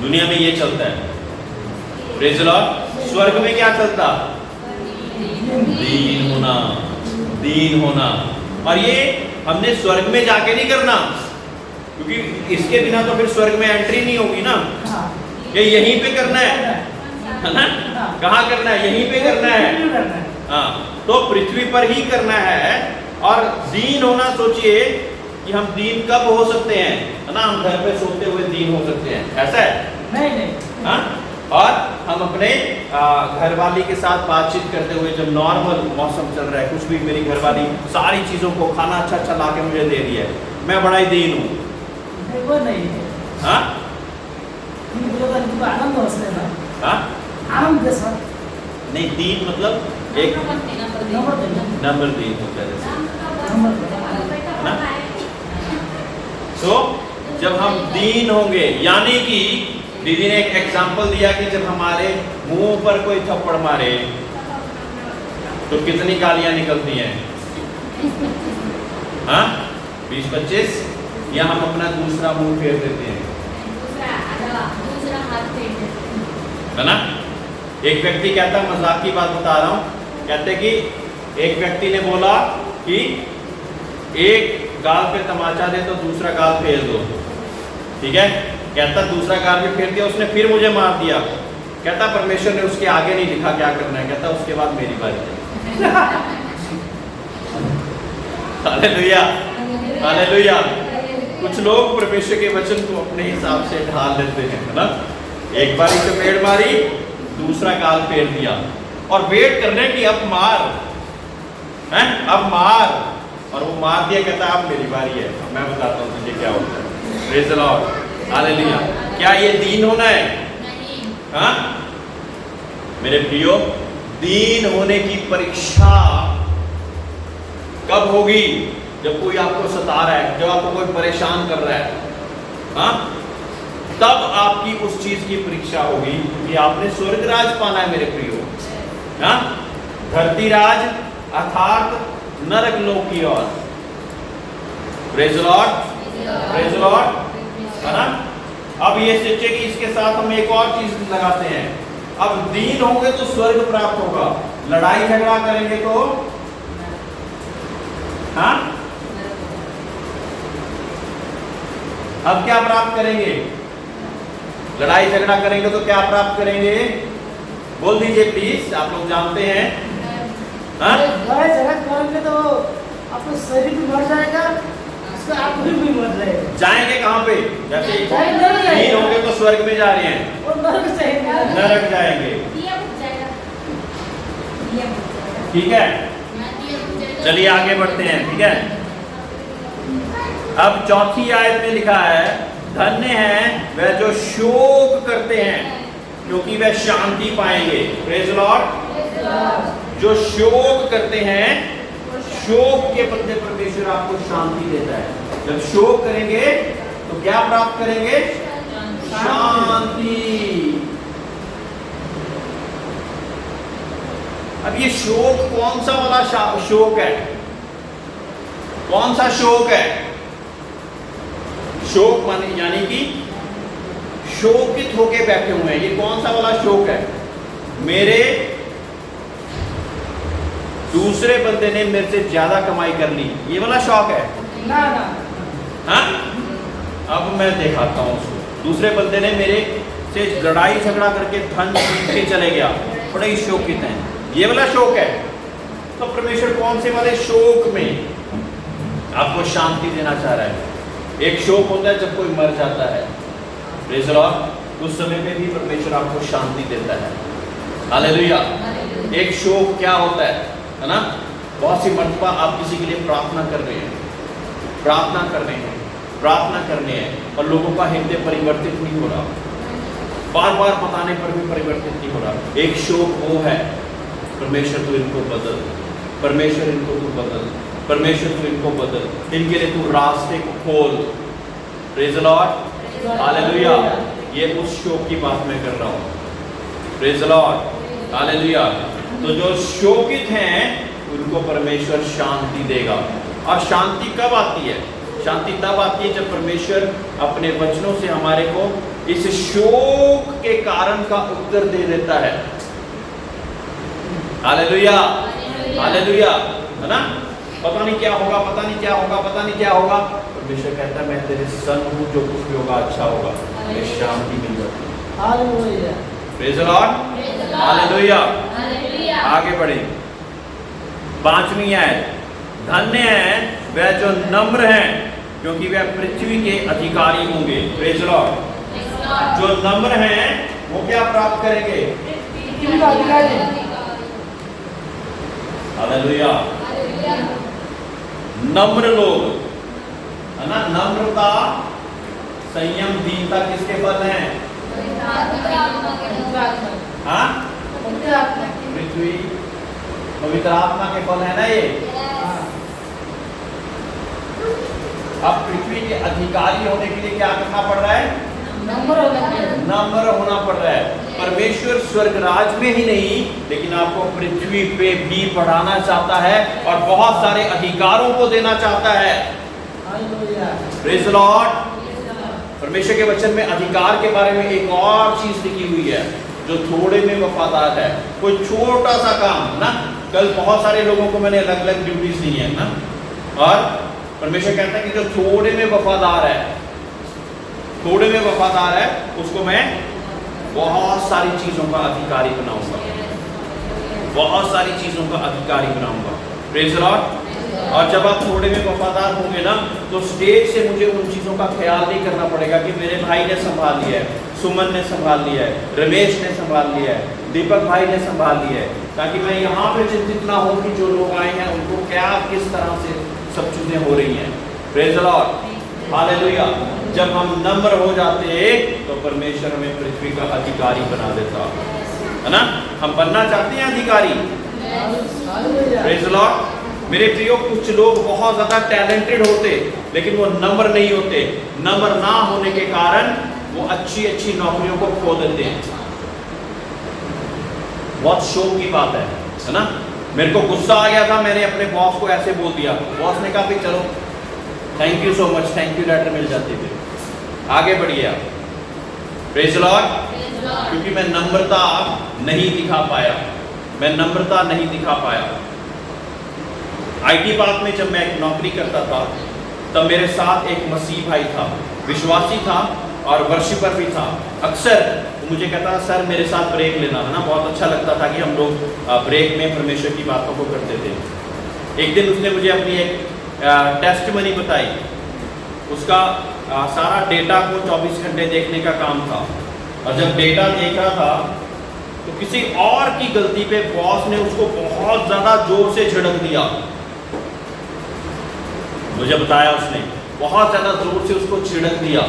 [SPEAKER 1] दुनिया में ये चलता है। Praise the Lord. स्वर्ग में क्या चलता? दीन होना, दीन होना। और ये हमने स्वर्ग में जाके नहीं करना, क्योंकि इसके बिना तो फिर स्वर्ग में एंट्री नहीं होगी ना। ये यहीं पे करना है ना? कहाँ करना है? यहीं पे करना है। हाँ, तो पृथ्वी पर ही करना है। और दीन होना, सोचिए कि हम दीन कब हो सकते हैं, है ना? हम घर पे सोते हुए दीन हो सकते हैं, ऐसा है? नहीं। हाँ, और हम अपने घरवाली के साथ बातचीत करते हुए, जब नॉर्मल मौसम चल रहा है, कुछ भी, मेरी घरवाली सारी चीजों को, खाना अच्छा अच्छा ला के मुझे दे दिया है, मैं बड़ा ही दीन हूँ।
[SPEAKER 4] वो नहीं है।
[SPEAKER 1] हाँ?
[SPEAKER 4] आनंद हो सकता है।
[SPEAKER 1] हाँ?
[SPEAKER 4] आनंद जैसा
[SPEAKER 1] नहीं, दीन मतलब एक नंबर दीन होता है, जैसे, है ना? तो जब हम दीन होंगे, यानी कि दीदी ने एक एग्जाम्पल दिया कि जब हमारे मुंह पर कोई थप्पड़ मारे तो कितनी गालियां निकलती हैं? हाँ, 20-25, या हम अपना दूसरा मुंह फेर देते हैं,
[SPEAKER 3] दूसरा हाथ फेर देते हैं।
[SPEAKER 1] है ना? एक व्यक्ति कहता, मजाक की बात बता रहा हूँ, कहते कि एक व्यक्ति ने बोला कि एक गाल पे तमाचा दे तो दूसरा गाल फेर दो, ठीक है? कहता दूसरा गाल भी फेर दिया उसने, फिर मुझे मार दिया। कहता परमेश्वर ने उसके आगे नहीं लिखा क्या करना है, कहता उसके बाद मेरी बारी है। Hallelujah, hallelujah. कुछ लोग परमेश्वर के वचन को अपने हिसाब से ढाल लेते हैं, है ना? एक बारी चपेट मारी, दूसरा गाल फेर दिया और वेट कर रहे हैं कि अब मार, हैं? अब मार, और वो मार दिया, कहता अब मेरी बारी है, अब मैं बताता हूँ तुझे क्या होता है। Praise the lord, hallelujah. क्या ये दीन होना है?
[SPEAKER 3] नहीं।
[SPEAKER 1] हाँ मेरे प्रियो, दीन होने की परीक्षा कब होगी? जब कोई आपको सता रहा है, जब आपको कोई परेशान कर रहा है, हाँ, तब आपकी उस चीज की परीक्षा होगी कि आपने स्वर्ग राज पाना है मेरे प्रियो। हाँ, धरती राज अर्थात नरक लोक की ओर। Praise the lord, praise the lord, है ना? अब ये सोचे कि इसके साथ हम एक और चीज लगाते हैं, अब दीन होंगे तो स्वर्ग प्राप्त होगा, लड़ाई झगड़ा करेंगे तो, हाँ, अब क्या प्राप्त करेंगे? लड़ाई झगड़ा करेंगे तो क्या प्राप्त करेंगे? बोल दीजिए प्लीज, आप लोग जानते हैं। हाँ,
[SPEAKER 4] लड़ाई झगड़ा करेंगे तो आपका शरीर भी मर जाएगा, उसका आत्मा भी मर जाएगा।
[SPEAKER 1] जाएंगे कहाँ पे? जैसे
[SPEAKER 4] जाएंगे।
[SPEAKER 1] दीन होंगे तो स्वर्ग में जा रहे हैं,
[SPEAKER 4] और नरक जाएंगे।
[SPEAKER 1] नरक जाएंगे,
[SPEAKER 3] दिया बुझ जाएगा, दिया बुझ जाएगा।
[SPEAKER 1] ठीक है?
[SPEAKER 3] दिया बुझ जाएगा।
[SPEAKER 1] चलिए आगे बढ़ते हैं, ठीक है? अब चौथी आयत में लिखा है, धन्य हैं वह जो शोक करते हैं क्योंकि वह शांति पाएंगे। Praise the Lord. जो शोक करते हैं, शोक के बदले परमेश्वर आपको शांति देता है। जब शोक करेंगे तो क्या प्राप्त करेंगे? शांति। अब ये शोक कौन सा वाला शोक है? कौन सा शोक है? शोक माने यानी कि शोकित होके बैठे हुए हैं, ये कौन सा वाला शोक है? मेरे दूसरे बंदे ने मेरे से ज्यादा कमाई कर ली, ये वाला शौक है
[SPEAKER 4] ना ना।
[SPEAKER 1] हाँ? अब मैं दिखाता हूँ उसको। दूसरे बंदे ने मेरे से लड़ाई झगड़ा करके धन जीत के चले गया, बड़े ही शोकित हैं, ये वाला शोक है। तो परमेश्वर कौन से वाले शोक में आपको शांति देना चाह रहा है? एक शोक होता है जब कोई मर जाता है, प्रेज़ द लॉर्ड, उस समय में भी परमेश्वर आपको शांति देता है। हालेलुया। एक शोक क्या होता है ना? बहुत सी मर्तबा आप किसी के लिए प्रार्थना कर रहे हैं, प्रार्थना कर रहे हैं, प्रार्थना करने हैं और लोगों का हृदय परिवर्तित नहीं हो रहा, बार बार बताने पर भी परिवर्तित नहीं हो रहा। एक शोक वो है, परमेश्वर तू इनको बदल, परमेश्वर इनको तू बदल, परमेश्वर तू इनको बदल, इनके लिए तू रास्ते को खोल। Praise the lord, hallelujah. ये उस शोक की बात मैं कर रहा हूँ। Praise the lord, hallelujah. तो जो शोकित हैं उनको परमेश्वर शांति देगा। और शांति कब आती है? शांति तब आती है जब परमेश्वर अपने वचनों से हमारे को इस शोक के कारण का उत्तर दे देता है। हालेलुया, हालेलुया, है ना? पता नहीं क्या होगा, पता नहीं क्या होगा, पता नहीं क्या होगा, परमेश्वर कहता है मैं तेरे संग हूँ, जो कुछ भी होगा अच्छा होगा, मैं शांति मिल जाती है।
[SPEAKER 4] Hallelujah.
[SPEAKER 1] Praise the lord, hallelujah. आगे बढ़े, 5वीं आयत, धन्य है वह जो नम्र हैं क्योंकि वह पृथ्वी के अधिकारी होंगे। Praise the Lord. जो नम्र हैं वो क्या प्राप्त करेंगे?
[SPEAKER 4] पृथ्वी का अधिकारी।
[SPEAKER 1] हालेलुया। नम्र लोग, है ना? नम्रता, संयम, दीनता किसके फल हैं? हाँ? पृथ्वी, पवित्र आत्मा के फल है ना ये। अब पृथ्वी कि अधिकारी होने के लिए क्या करना पड़ रहा है?
[SPEAKER 4] नंबर होना चाहिए।
[SPEAKER 1] नम्र होना पड़ रहा है। परमेश्वर स्वर्ग राज में ही नहीं लेकिन आपको पृथ्वी पे भी बढ़ाना चाहता है और बहुत सारे अधिकारों को देना चाहता है।
[SPEAKER 4] हालेलुया।
[SPEAKER 1] Praise the Lord. परमेश्वर के वचन में अधिकार के बारे में एक और चीज लिखी हुई है, जो थोड़े में वफादार है। कोई छोटा सा काम ना, कल बहुत सारे लोगों को मैंने अलग अलग ड्यूटीज दी है ना, और परमेश्वर कहता है कि जो थोड़े में वफादार है, थोड़े में वफादार है, उसको मैं बहुत सारी चीजों का अधिकारी बनाऊंगा, बहुत सारी चीजों का अधिकारी बनाऊंगा। Praise the Lord. और जब आप थोड़े में वफादार होंगे ना, तो स्टेज से मुझे उन चीजों का ख्याल नहीं करना पड़ेगा कि मेरे भाई ने संभाल लिया है, सुमन ने संभाल लिया है, रमेश ने संभाल लिया है, दीपक भाई ने संभाल लिया है, ताकि मैं यहाँ पे चिंतित ना हो कि जो लोग आए हैं उनको क्या किस तरह से सब चीजें हो रही हैं। Praise the lord. हालेलुया। जब हम नम्र हो जाते तो परमेश्वर हमें पृथ्वी का अधिकारी बना देता है ना। हम बनना चाहते हैं अधिकारी। Praise the Lord. मेरे प्रियो, कुछ लोग बहुत ज्यादा टैलेंटेड होते लेकिन वो नम्र नहीं होते। नम्र ना होने के कारण वो अच्छी अच्छी नौकरियों को खो देते हैं। बहुत शौक की बात है ना। मेरे को गुस्सा आ गया था, मैंने अपने बॉस को ऐसे बोल दिया। बॉस ने कहा कि चलो thank you so much, thank you letter मिल जाती थी, आगे बढ़िए आप। Praise the lord. क्योंकि मैं नम्रता नहीं दिखा पाया, मैं नम्रता नहीं दिखा पाया। आईटी पार्क में जब मैं एक नौकरी करता था तब मेरे साथ एक मसीह भाई था, विश्वासी था और वर्शिपर भी था। अक्सर मुझे कहता सर मेरे साथ ब्रेक लेना है ना। बहुत अच्छा लगता था कि हम लोग ब्रेक में परमेश्वर की बातों को करते थे। एक दिन उसने मुझे अपनी एक टेस्टिमनी बताई। उसका सारा डेटा को 24 घंटे देखने का काम था, और जब डेटा देख रहा था तो किसी और की गलती पे बॉस ने उसको बहुत ज्यादा जोर से झड़क दिया। मुझे बताया उसने बहुत ज्यादा जोर से उसको छिड़क दिया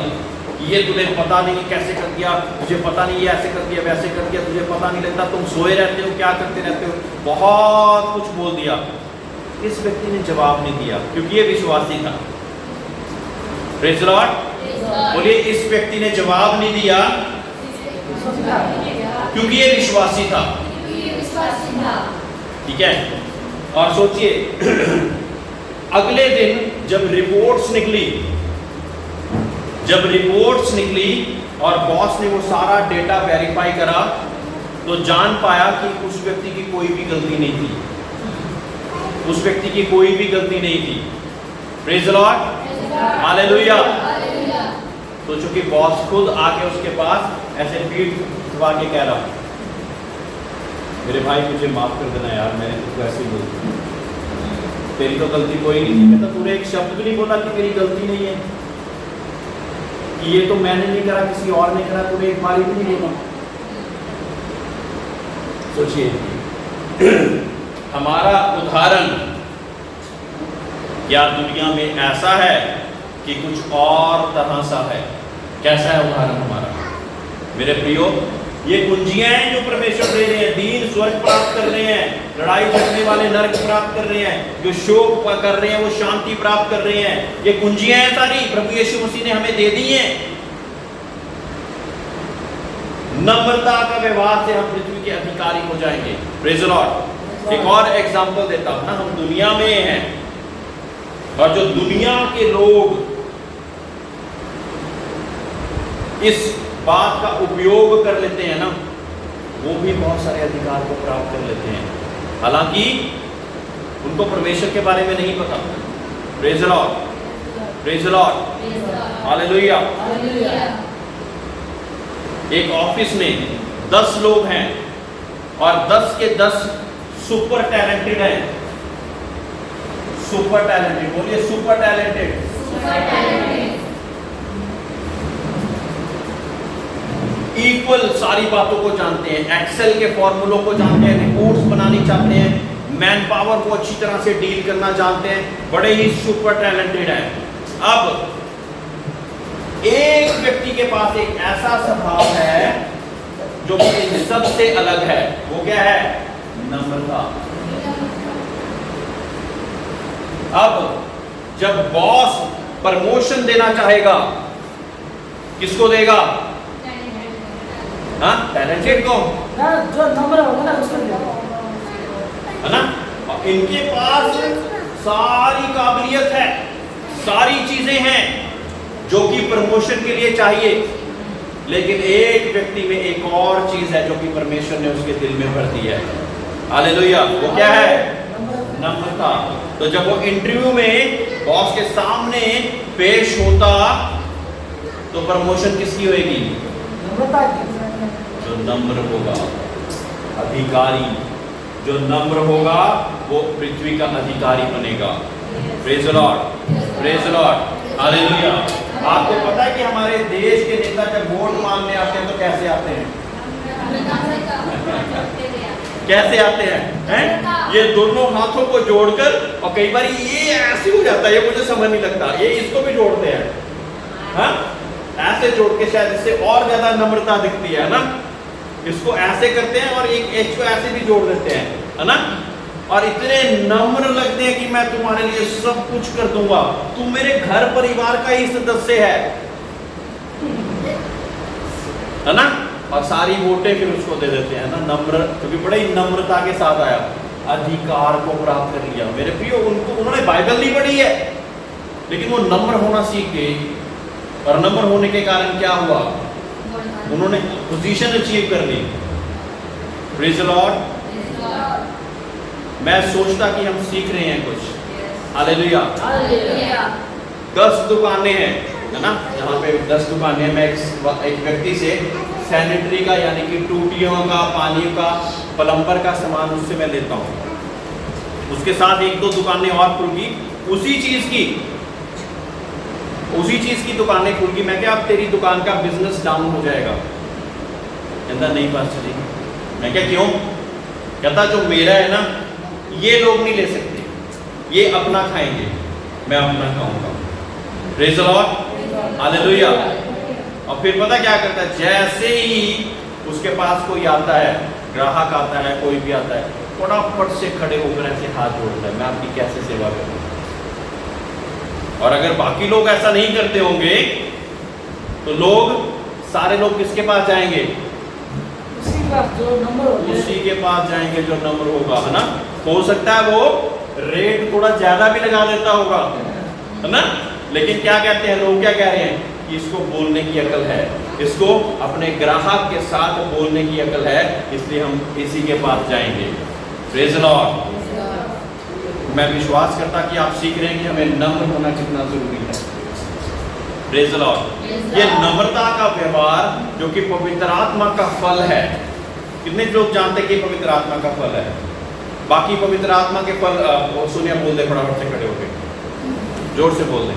[SPEAKER 1] कि ये तुझे पता नहीं कैसे कर दिया, तुझे पता नहीं ये ऐसे कर दिया, वैसे कर दिया, तुझे पता नहीं लगता, तुम सोए रहते हो, क्या करते रहते हो, बहुत कुछ बोल दिया। इस व्यक्ति ने जवाब नहीं दिया क्योंकि ये विश्वासी था। Praise the Lord. बोलिए, इस व्यक्ति ने जवाब नहीं दिया क्योंकि ये विश्वासी था। ठीक है। और सोचिए अगले दिन जब रिपोर्ट्स निकली और बॉस ने वो सारा डेटा वेरीफाई करा तो जान पाया कि उस व्यक्ति की कोई भी गलती नहीं थी, उस व्यक्ति की कोई भी गलती नहीं थी। Praise the lord. हालेलुया। तो चूंकि बॉस खुद आके उसके पास ऐसे पीठ दबा के कह रहा, मेरे भाई मुझे माफ कर देना यार, मैंने तुझको ऐसे ही बोल दिया, तेरी तो गलती कोई नहीं थी। मैं तो पूरे एक शब्द भी नहीं बोला कि मेरी गलती नहीं है, कि ये तो मैंने नहीं करा, किसी और ने करा, तूने एक बार भी नहीं बोला। सोचिए हमारा उदाहरण क्या दुनिया में ऐसा है कि कुछ और तरह सा है? कैसा है उदाहरण हमारा? मेरे प्रियो, ये कुंजियां हैं जो परमेश्वर दे रहे हैं। दीन स्वर्ग प्राप्त कर रहे हैं, लड़ाई झगड़ने वाले नरक प्राप्त कर रहे हैं, जो शोक कर रहे हैं वो शांति प्राप्त कर रहे हैं। ये कुंजियां हैं सारी, प्रभु यीशु मसीह ने हमें दे दी हैं। नम्रता का व्यवहार से हम पृथ्वी के अधिकारी हो जाएंगे। Praise the Lord. एक और एग्जांपल देता हूं ना, हम दुनिया में हैं और जो दुनिया के लोग इस बात का उपयोग कर लेते हैं ना, वो भी बहुत सारे अधिकार को प्राप्त कर लेते हैं, हालांकि उनको परमेश्वर के बारे में नहीं पता। Praise the lord. Praise the lord. Hallelujah. एक ऑफिस में 10 लोग हैं और 10 के 10 सुपर टैलेंटेड हैं। सुपर टैलेंटेड, बोलिए सुपर टैलेंटेड। इक्वल सारी बातों को जानते हैं, एक्सेल के फॉर्मूलों को जानते हैं, रिपोर्ट्स बनानी चाहते हैं, मैन पावर को अच्छी तरह से डील करना जानते हैं, बड़े ही सुपर टैलेंटेड हैं। अब एक व्यक्ति के पास एक ऐसा स्वभाव है जो कि सबसे अलग है। वो क्या है? नम्रता। अब जब बॉस प्रमोशन देना चाहेगा, किसको देगा? हाँ, टैलेंटेड को,
[SPEAKER 4] ना जो नंबर होगा ना उसको देगा।
[SPEAKER 1] है ना? और इनके पास सारी काबिलियत है, सारी चीजें हैं जो कि प्रमोशन के लिए चाहिए, लेकिन एक व्यक्ति में एक और चीज है जो कि परमेश्वर ने उसके दिल में भर दी है। हालेलुया। वो क्या है? नम्रता। तो जब वो इंटरव्यू में बॉस के सामने पेश होता तो प्रमोशन किसकी होगी?
[SPEAKER 4] नम्रता की।
[SPEAKER 1] जो नम्र होगा, अधिकारी, जो नम्र होगा वो पृथ्वी का अधिकारी बनेगा। Praise the lord, praise the lord, hallelujah. आपको पता है कि हमारे देश के नेता जब वोट मांगने आते हैं तो कैसे आते हैं? कैसे आते हैं? ये दोनों हाथों को जोड़कर, और कई बार ये ऐसे हो जाता है, ये मुझे समझ नहीं लगता, ये इसको भी जोड़ते हैं, हाँ? ऐसे जोड़ के शायद इससे और ज्यादा नम्रता दिखती है ना? इसको ऐसे करते हैं और एक एच को ऐसे भी जोड़ देते हैं, है ना? और इतने नम्र लगते हैं कि मैं तुम्हारे लिए सब कुछ कर दूंगा, तुम मेरे घर परिवार का ही सदस्य है ना? और सारी वोटें फिर उसको दे देते हैं ना, नम्र, क्योंकि बड़े ही नम्रता के साथ आया, अधिकार को प्राप्त कर लिया। मेरे प्रियो, उन्होंने बाइबल नहीं पढ़ी है, लेकिन वो नम्र होना सीख गए, और नम्र होने के कारण क्या हुआ? उन्होंने पोजीशन अचीव कर ली। Praise the Lord. मैं सोचता कि हम सीख रहे हैं कुछ। हालेलुया। 10 दुकानें हैं, है ना? यहाँ पे 10 दुकानें। मैं एक व्यक्ति से सैनिटरी का, यानी कि टूटियों का, पानी का, प्लम्बर का सामान उससे मैं लेता हूँ। उसके साथ 1-2 दुकानें और खुलगी उसी चीज की दुकानें खुलगी। मैं क्या, अब तेरी दुकान का बिजनेस डाउन हो जाएगा? कहता नहीं पास्टर जी। मैं क्या, क्यों? कहता जो मेरा है ना, ये लोग नहीं ले सकते, ये अपना खाएंगे, मैं अपना खाऊंगा। Praise the lord, hallelujah. और फिर पता क्या करता है? जैसे ही उसके पास कोई आता है, ग्राहक आता है, कोई भी आता है, फटाफट से खड़े होकर ऐसे हाथ जोड़ता है, मैं आपकी कैसे सेवा करूं? और अगर बाकी लोग ऐसा नहीं करते होंगे तो सारे लोग किसके पास जाएंगे?
[SPEAKER 4] उसी का जो नंबर होगा,
[SPEAKER 1] उसी के पास जाएंगे जो नंबर होगा, है ना? हो सकता है वो रेट थोड़ा ज्यादा भी लगा देता होगा, है ना? लेकिन क्या कहते हैं लोग? क्या कह रहे हैं कि इसको बोलने की अकल है, इसको अपने ग्राहक के साथ बोलने की अकल है, इसलिए हम इसी के पास जाएंगे। Praise the Lord. मैं विश्वास करता कि आप सीख रहे हैं कि हमें नम्र होना कितना जरूरी है। Praise the lord. ये नम्रता का व्यवहार जो कि पवित्र आत्मा का फल है। कितने लोग जानते हैं कि पवित्र आत्मा का फल है? बाकी पवित्र आत्मा के फल सुनिए, बोल दे फटाफट से खड़े होके, जोर से बोल दे,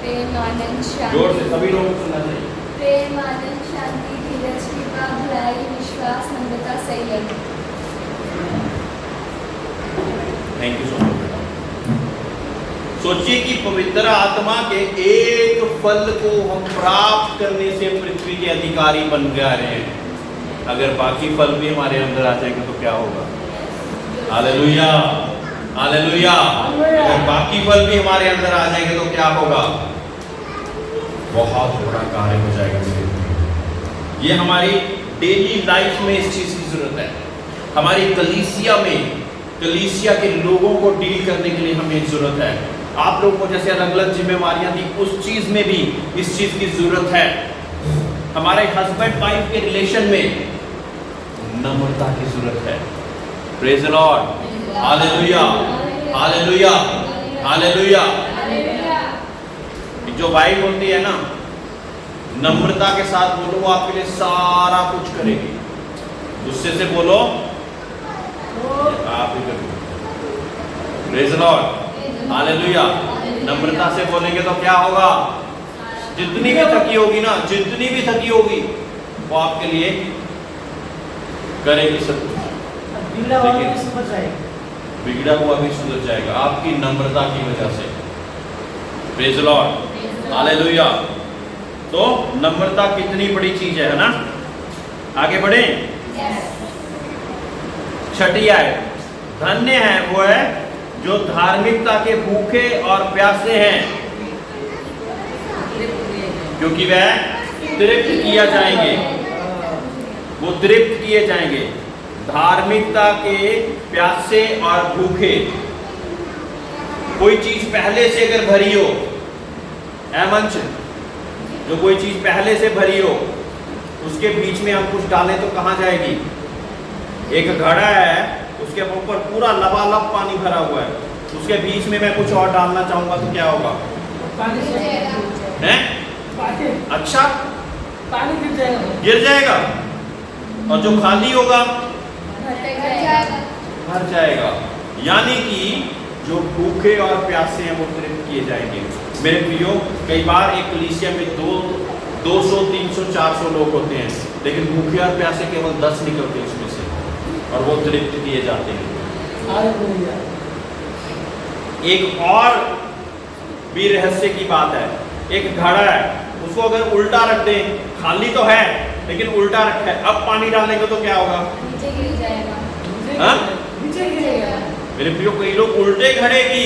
[SPEAKER 2] प्रेम, आनंद, शांति।
[SPEAKER 1] जोर से सभी लोग सुनना चाहिए।
[SPEAKER 2] प्रेम, आनंद, शांति, धीरज, कृपा, भलाई, विश्वास, नम्रता, संयम।
[SPEAKER 1] थैंक यू सो मच बेटा। सोचिए कि पवित्र आत्मा के एक फल को हम प्राप्त करने से पृथ्वी के अधिकारी बन जा रहे हैं। अगर बाकी फल भी हमारे अंदर आ जाएंगे तो क्या होगा? Hallelujah, hallelujah. अगर बाकी फल भी हमारे अंदर आ जाएंगे तो क्या होगा? बहुत बड़ा कार्य हो जाएगा। ये हमारी डेली लाइफ में इस चीज की जरूरत है। हमारी कलीसिया में, कलीसिया के लोगों को डील करने के लिए हमें जरूरत है। आप लोगों को जैसे अलग अलग जिम्मेवारियां दी, उस चीज में भी इस चीज की जरूरत है। हमारे हस्बैंड वाइफ के रिलेशन में नम्रता की जरूरत है। Praise the lord, hallelujah, hallelujah, hallelujah. जो वाइफ होती है ना, नम्रता के साथ बोलो, वो आपके लिए सारा कुछ करेगी। गुस्से से बोलो, आप ही करोगे। Praise the lord, hallelujah. नम्रता से बोलेंगे तो क्या होगा? जितनी भी थकी होगी ना, जितनी भी थकी होगी, वो आपके लिए करेगी सब कुछ।
[SPEAKER 4] बिगड़ा हुआ भी सुधर जाएगा,
[SPEAKER 1] बिगड़ा हुआ भी सुधर जाएगा आपकी नम्रता की वजह से। Praise the lord, hallelujah. तो नम्रता कितनी बड़ी चीज है ना? आगे बढ़े। छठी आयत, धन्य है वो है जो धार्मिकता के भूखे और प्यासे हैं, क्योंकि वह तृप्त किया जाएंगे, वो तृप्त किए जाएंगे। धार्मिकता के प्यासे और भूखे। कोई चीज पहले से अगर भरी हो, मंच, जो कोई चीज पहले से भरी हो, उसके बीच में हम कुछ डालें तो कहां जाएगी? एक घड़ा है, उसके ऊपर पूरा लबालब पानी भरा हुआ है, उसके बीच में मैं कुछ और डालना चाहूंगा तो क्या होगा? हैं? अच्छा,
[SPEAKER 4] पानी गिर जाएगा।
[SPEAKER 1] गिर जाएगा। और जो खाली होगा भर जाएगा। यानी कि जो भूखे और प्यासे हैं वो तृप्त किए जाएंगे। मेरे प्रियो, कई बार एक कलीसिया में 200, 300, 400 लोग होते हैं, लेकिन भूखे और प्यासे केवल 10 निकलते हैं उसमें से, और वो तृप्त किए जाते हैं। एक और भी रहस्य की बात है। एक घड़ा है, उसको अगर उल्टा रख दें, खाली तो है लेकिन उल्टा रखा है, अब पानी डालेंगे तो क्या होगा?
[SPEAKER 2] नीचे गिर जाएगा।
[SPEAKER 1] हाँ?
[SPEAKER 4] नीचे गिरेगा।
[SPEAKER 1] मेरे प्रियो, कई लोग उल्टे घड़े की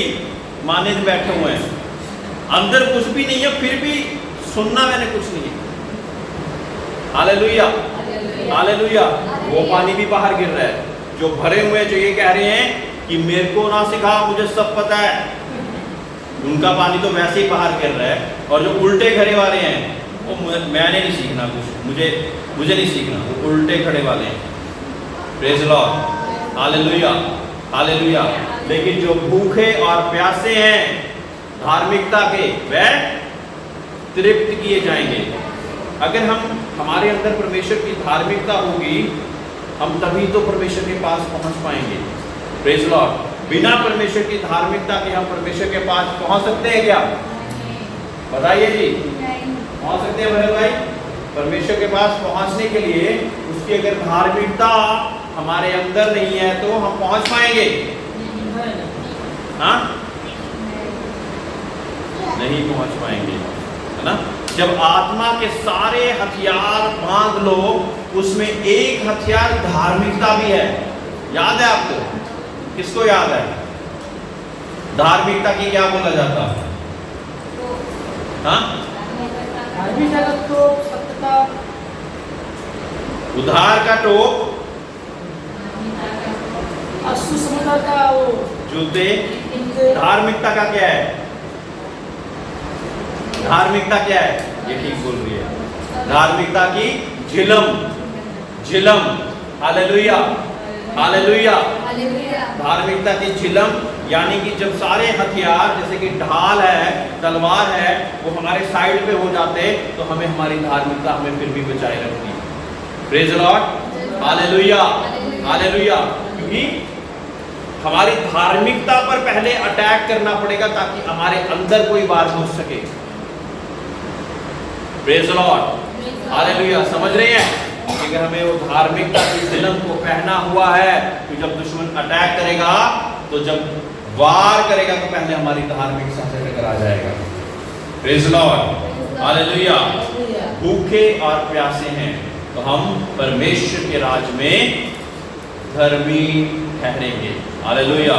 [SPEAKER 1] माने में बैठे हुए हैं, अंदर कुछ भी नहीं है, फिर भी सुनना मैंने कुछ नहीं है। Hallelujah, hallelujah. वो पानी भी बाहर गिर रहा है। जो भरे हुए जो ये कह रहे हैं कि मेरे को ना सिखा, मुझे सब पता है, उनका पानी तो वैसे ही बाहर गिर रहा है। और जो उल्टे घड़े वाले हैं, वो मैंने नहीं सीखना कुछ, मुझे नहीं सीखना, वो उल्टे खड़े वाले हैं। Praise Lord, hallelujah, hallelujah. लेकिन जो भूखे और प्यासे हैं धार्मिकता के, वह तृप्त किए जाएंगे। अगर हमारे अंदर परमेश्वर की धार्मिकता होगी, हम तभी तो परमेश्वर के पास पहुंच पाएंगे। Praise Lord. बिना परमेश्वर की धार्मिकता के हम परमेश्वर के पास पहुंच सकते हैं क्या? बताइए जी, पहुंच सकते हैं भरत भाई? परमेश्वर के पास पहुंचने के लिए उसकी अगर धार्मिकता हमारे अंदर नहीं है तो हम पहुंच पाएंगे? हाँ, नहीं पहुंच पाएंगे, है ना? जब आत्मा के सारे हथियार बांध लो, उसमें एक हथियार धार्मिकता भी है। याद है आपको? किसको याद है? धार्मिकता की क्या बोला जाता? हाँ?
[SPEAKER 4] सत्यता,
[SPEAKER 1] उधार का टोप,
[SPEAKER 4] सुसमाचार का वो
[SPEAKER 1] जूते। धार्मिकता का क्या है? धार्मिकता क्या है? ये ठीक बोल रही है। धार्मिकता की झिलम। Hallelujah, hallelujah. धार्मिकता की झिलम, यानी कि जब सारे हथियार जैसे कि ढाल है, तलवार है, वो हमारे साइड पे हो जाते तो हमें हमारी धार्मिकता हमें फिर भी बचाए रखती है। Praise Lord, hallelujah, hallelujah. क्योंकि हमारी धार्मिकता पर पहले अटैक करना पड़ेगा ताकि हमारे अंदर कोई वार घुस सके। Praise Lord, hallelujah. समझ रहे हैं? अगर हमें वो धार्मिकता की झिलम को पहना हुआ है तो जब दुश्मन अटैक करेगा, तो जब वार करेगा तो पहले हमारी धार्मिकता से टकरा जाएगा। Praise Lord, hallelujah. भूखे और प्यासे हैं तो हम परमेश्वर के राज में धर्मी ठहरेंगे। हालेलुया।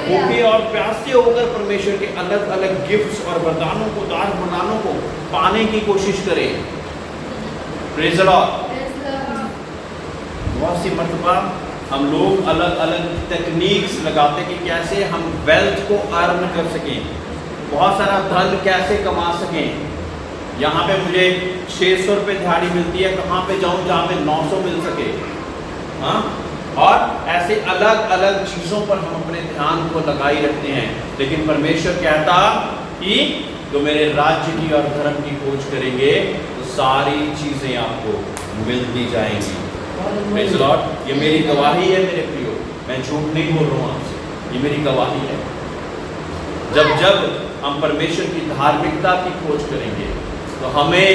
[SPEAKER 1] भूखे और प्यासे होकर परमेश्वर के अलग अलग गिफ्ट्स और वरदानों को, दान वरदानों को पाने की कोशिश करें। Praise Lord. बहुत सी मर्तबा हम लोग अलग अलग टेक्निक्स लगाते कि कैसे हम वेल्थ को अर्न कर सकें, बहुत सारा धन कैसे कमा सकें। यहाँ पे मुझे 600 रुपये दिहाड़ी मिलती है, कहाँ पे जाऊँ जहाँ पे 900 मिल सके। हाँ, और ऐसे अलग अलग चीज़ों पर हम अपने ध्यान को लगाई रखते हैं। लेकिन परमेश्वर कहता कि जो मेरे राज्य की और धर्म की खोज करेंगे तो सारी चीज़ें आपको मिलती जाएंगी। Praise Lord. ये मेरी गवाही है मेरे प्रियो, मैं झूठ नहीं बोल रहा हूँ आपसे, ये मेरी गवाही है। जब जब हम परमेश्वर की धार्मिकता की खोज करेंगे तो हमें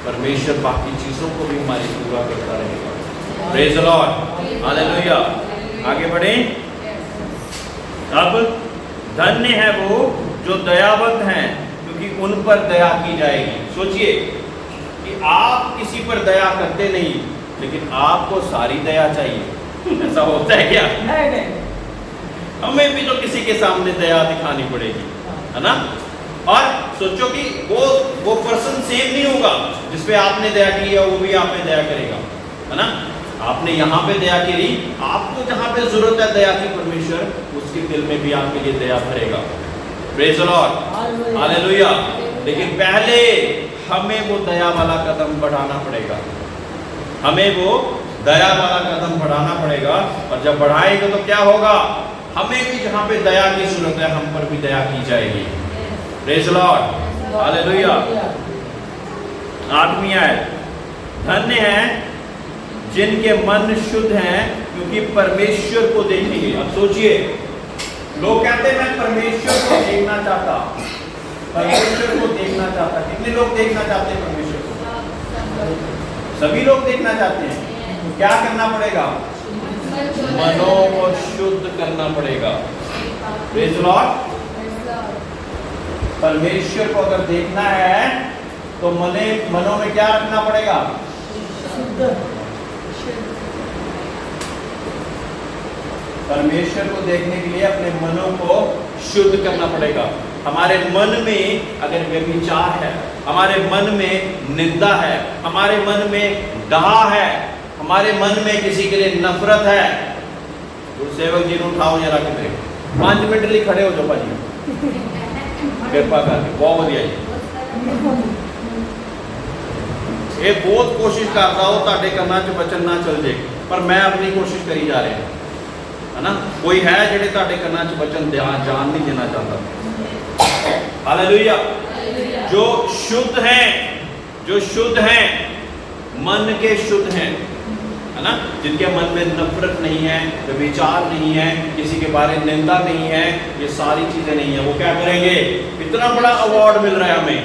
[SPEAKER 1] परमेश्वर बाकी चीज़ों को भी हमारी पूरा करता रहेगा। Praise Lord, hallelujah. आगे बढ़ें। अब धन्य है वो जो दयावंत हैं, क्योंकि उन पर दया की जाएगी। सोचिए कि आप किसी पर दया करते नहीं, लेकिन आपको सारी दया चाहिए। ऐसा होता है क्या?
[SPEAKER 4] नहीं।
[SPEAKER 1] हमें भी तो किसी के सामने दया दिखानी पड़ेगी, है ना। और सोचो कि वो पर्सन सेम नहीं होगा जिसपे आपने दया की है, वो भी आप पे दया करेगा, है ना। आपने यहाँ पे दया करी, आपको जहाँ पे जरूरत है दया की, परमेश्वर उसके दिल में भी आपके लिए दया भरेगा। Praise the lord, hallelujah. लेकिन पहले हमें वो दया वाला कदम बढ़ाना पड़ेगा, हमें वो दया वाला कदम बढ़ाना पड़ेगा। और जब बढ़ाएगा तो क्या होगा, हमें भी जहाँ पे दया की जरूरत है हम पर भी दया की जाएगी। Praise the lord, hallelujah. 8वीं आयत, धन्य है जिनके मन शुद्ध हैं क्योंकि परमेश्वर को देखेंगे। अब सोचिए, लोग कहते हैं मैं परमेश्वर को देखना चाहता, परमेश्वर को देखना चाहता। कितने लोग देखना चाहते हैं परमेश्वर को? सभी लोग देखना चाहते हैं। तो क्या करना पड़ेगा? मनों को शुद्ध करना पड़ेगा। Praise the Lord. परमेश्वर को अगर देखना है तो मनों में क्या रखना पड़ेगा? परमेश्वर को देखने के लिए अपने मनों को शुद्ध करना पड़ेगा। हमारे मन में अगर व्यभिचार है, हमारे मन में निंदा है, हमारे मन में डाह है, हमारे मन में किसी के लिए नफरत है, तो सेवक जी ने उठाओ जरा के 5 मिनट लिए खड़े हो जाओ भाजी, कृपा करके, बहुत बढ़िया जी। ये बहुत कोशिश करता हो ताड़े करना च बचन ना चल जाए, पर मैं अपनी कोशिश करी जा रहा है ना। कोई है जेडे ताड़े करना च बचन जान नहीं देना चाहता। हालेलुया। जो शुद्ध हैं, जो शुद्ध हैं, मन के शुद्ध हैं, है ना, जिनके मन में नफरत नहीं है, विचार नहीं है, किसी के बारे में निंदा नहीं है, ये सारी चीजें नहीं है, वो क्या करेंगे? इतना बड़ा अवार्ड मिल रहा है हमें,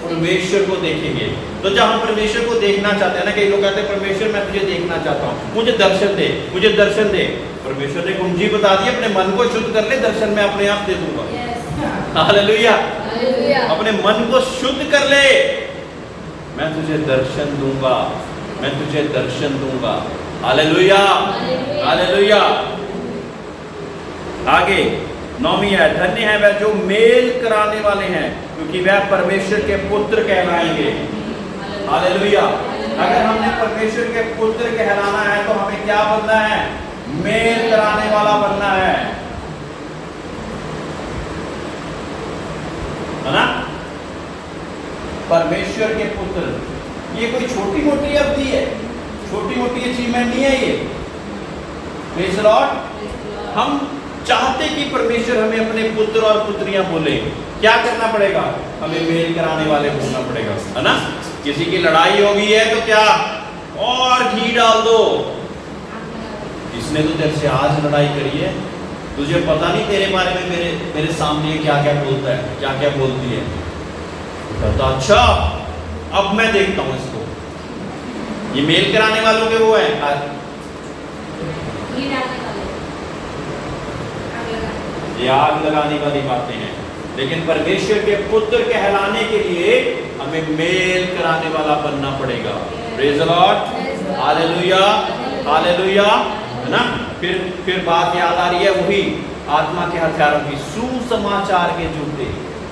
[SPEAKER 1] परमेश्वर को देखेंगे। तो जब हम परमेश्वर को देखना चाहते हैं ना, कई लोग कहते हैं परमेश्वर मैं तुझे देखना चाहता हूँ, मुझे दर्शन दे, मुझे दर्शन दे। परमेश्वर ने कुंजी बता दी, अपने मन को शुद्ध कर ले, दर्शन मैं अपने आप दे दूंगा। हालेलुया। अपने मन को शुद्ध कर ले, मैं तुझे दर्शन दूंगा, मैं तुझे दर्शन दूंगा। Hallelujah, hallelujah. आगे 9वीं है, धन्य है वह जो मेल कराने वाले हैं क्योंकि वह परमेश्वर के पुत्र कहलाएंगे। हालेलुया। अगर हमने परमेश्वर के पुत्र कहलाना है तो हमें क्या बनना है? मेल कराने वाला बनना है ना। परमेश्वर के पुत्र, ये कोई छोटी मोटी अवधि है, छोटी मोटी अचीवमेंट नहीं है ये। Praise the Lord. हम चाहते कि परमेश्वर हमें अपने पुत्र और पुत्रियां बोले, क्या करना पड़ेगा? हमें मेल कराने वाले बोलना पड़ेगा, है ना। किसी की लड़ाई हो गई है तो क्या और घी डाल दो, इसने तो तेरे से आज लड़ाई करी है, तुझे पता नहीं तेरे बारे में मेरे सामने क्या क्या बोलता है, क्या क्या बोलती है। तो अच्छा अब मैं देखता हूं इसको। ये मेल कराने वालों के वो है, ये आग लगाने वाली बातें हैं। लेकिन परमेश्वर के पुत्र कहलाने के लिए हमें मेल कराने वाला बनना पड़ेगा। Praise the lord, hallelujah, hallelujah, है ना। फिर बात याद आ रही है वही आत्मा के हथियारों की, सुसमाचार के जूते,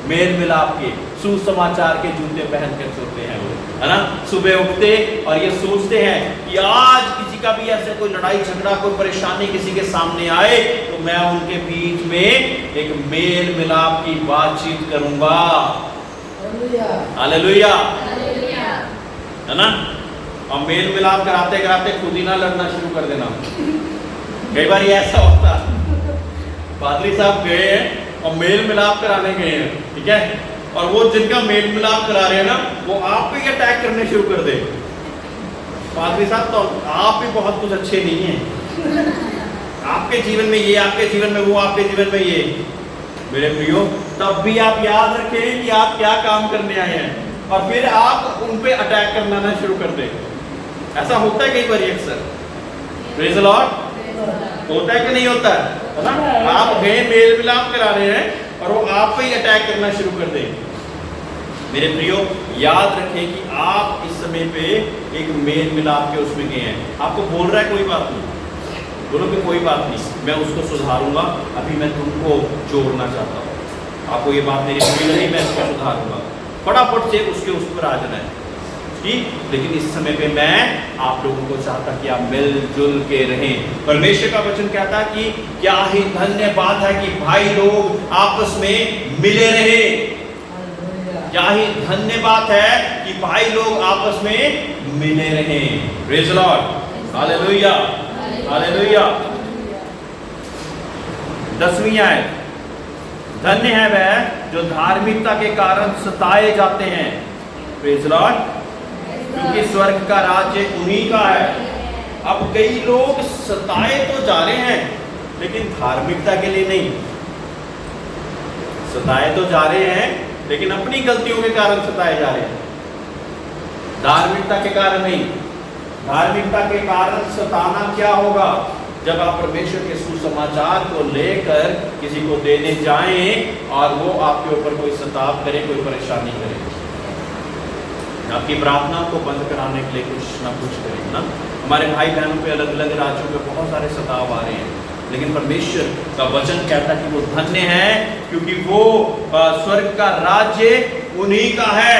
[SPEAKER 1] मेल मिलाप के सुसमाचार के जूते पहन कर चलते हैं वो, है ना। सुबह उठते और ये सोचते हैं कि आज किसी का भी ऐसे कोई लड़ाई झगड़ा, कोई परेशानी किसी के सामने आए तो मैं उनके बीच में एक मेल मिलाप की बातचीत करूंगा। हालेलुया, है ना। और मेल मिलाप कराते कराते खुद ही ना लड़ना शुरू कर देना। कई बार ये ऐसा होता, पादरी साहब गए हैं और मेल मिलाप कराने गए हैं, ठीक है, और वो जिनका मेल मिलाप करा रहे हैं ना, वो आप पे अटैक करने शुरू कर दे। पादरी साहब तो आप भी बहुत कुछ अच्छे नहीं हैं, आपके जीवन में ये, आपके जीवन में वो, आपके जीवन में ये। मेरे प्रियो, तब भी आप याद रखें कि आप क्या काम करने आए हैं और फिर आप उन पे अटैक करना ना शुरू कर दें। ऐसा होता है कई बार अक्सर। Praise the Lord. होता है कि नहीं होता है ना। आप गए मेल मिलाप करा रहे हैं और वो आप पे ही अटैक करना शुरू कर दें। मेरे प्रियो, याद रखें कि आप इस समय पे एक मेल मिलाप के उसमें गए हैं। आपको बोल रहा है कोई बात नहीं, बोलो कि कोई बात नहीं, मैं उसको सुधारूंगा, अभी मैं तुमको जोड़ना चाहता हूँ, आपको ये बात मेरी बुरी लगी, मैं इसको सुधारूंगा, फटाफट से उसके उस पर आ जाना है, ठीक। लेकिन इस समय पे मैं आप लोगों को चाहता कि आप मिलजुल के रहें। परमेश्वर का वचन कहता है कि क्या ही धन्य बात है कि भाई लोग आपस में मिले रहे। क्या ही धन्य बात है कि भाई लोग आपस में मिले रहे। Praise the lord, hallelujah, hallelujah. 10वीं आयत, धन्य है वह जो धार्मिकता के कारण सताए जाते हैं। प्रेज द लॉर्ड, क्योंकि स्वर्ग का राज्य उन्हीं का है। अब कई लोग सताए तो जा रहे हैं, लेकिन धार्मिकता के लिए नहीं। सताए तो जा रहे हैं, लेकिन अपनी गलतियों के कारण सताए जा रहे हैं, धार्मिकता के कारण नहीं। धार्मिकता के कारण सताना क्या होगा? जब आप परमेश्वर के सुसमाचार को लेकर किसी को देने जाएं और वो आपके ऊपर कोई सताव करे, कोई परेशानी करे, आपकी प्रार्थना को बंद कराने के लिए कुछ ना कुछ करें ना। हमारे भाई बहनों पे अलग अलग राज्यों पे बहुत सारे सताव आ रहे हैं, लेकिन परमेश्वर का वचन कहता है कि वो धन्य है, क्योंकि वो स्वर्ग का राज्य उन्हीं का है।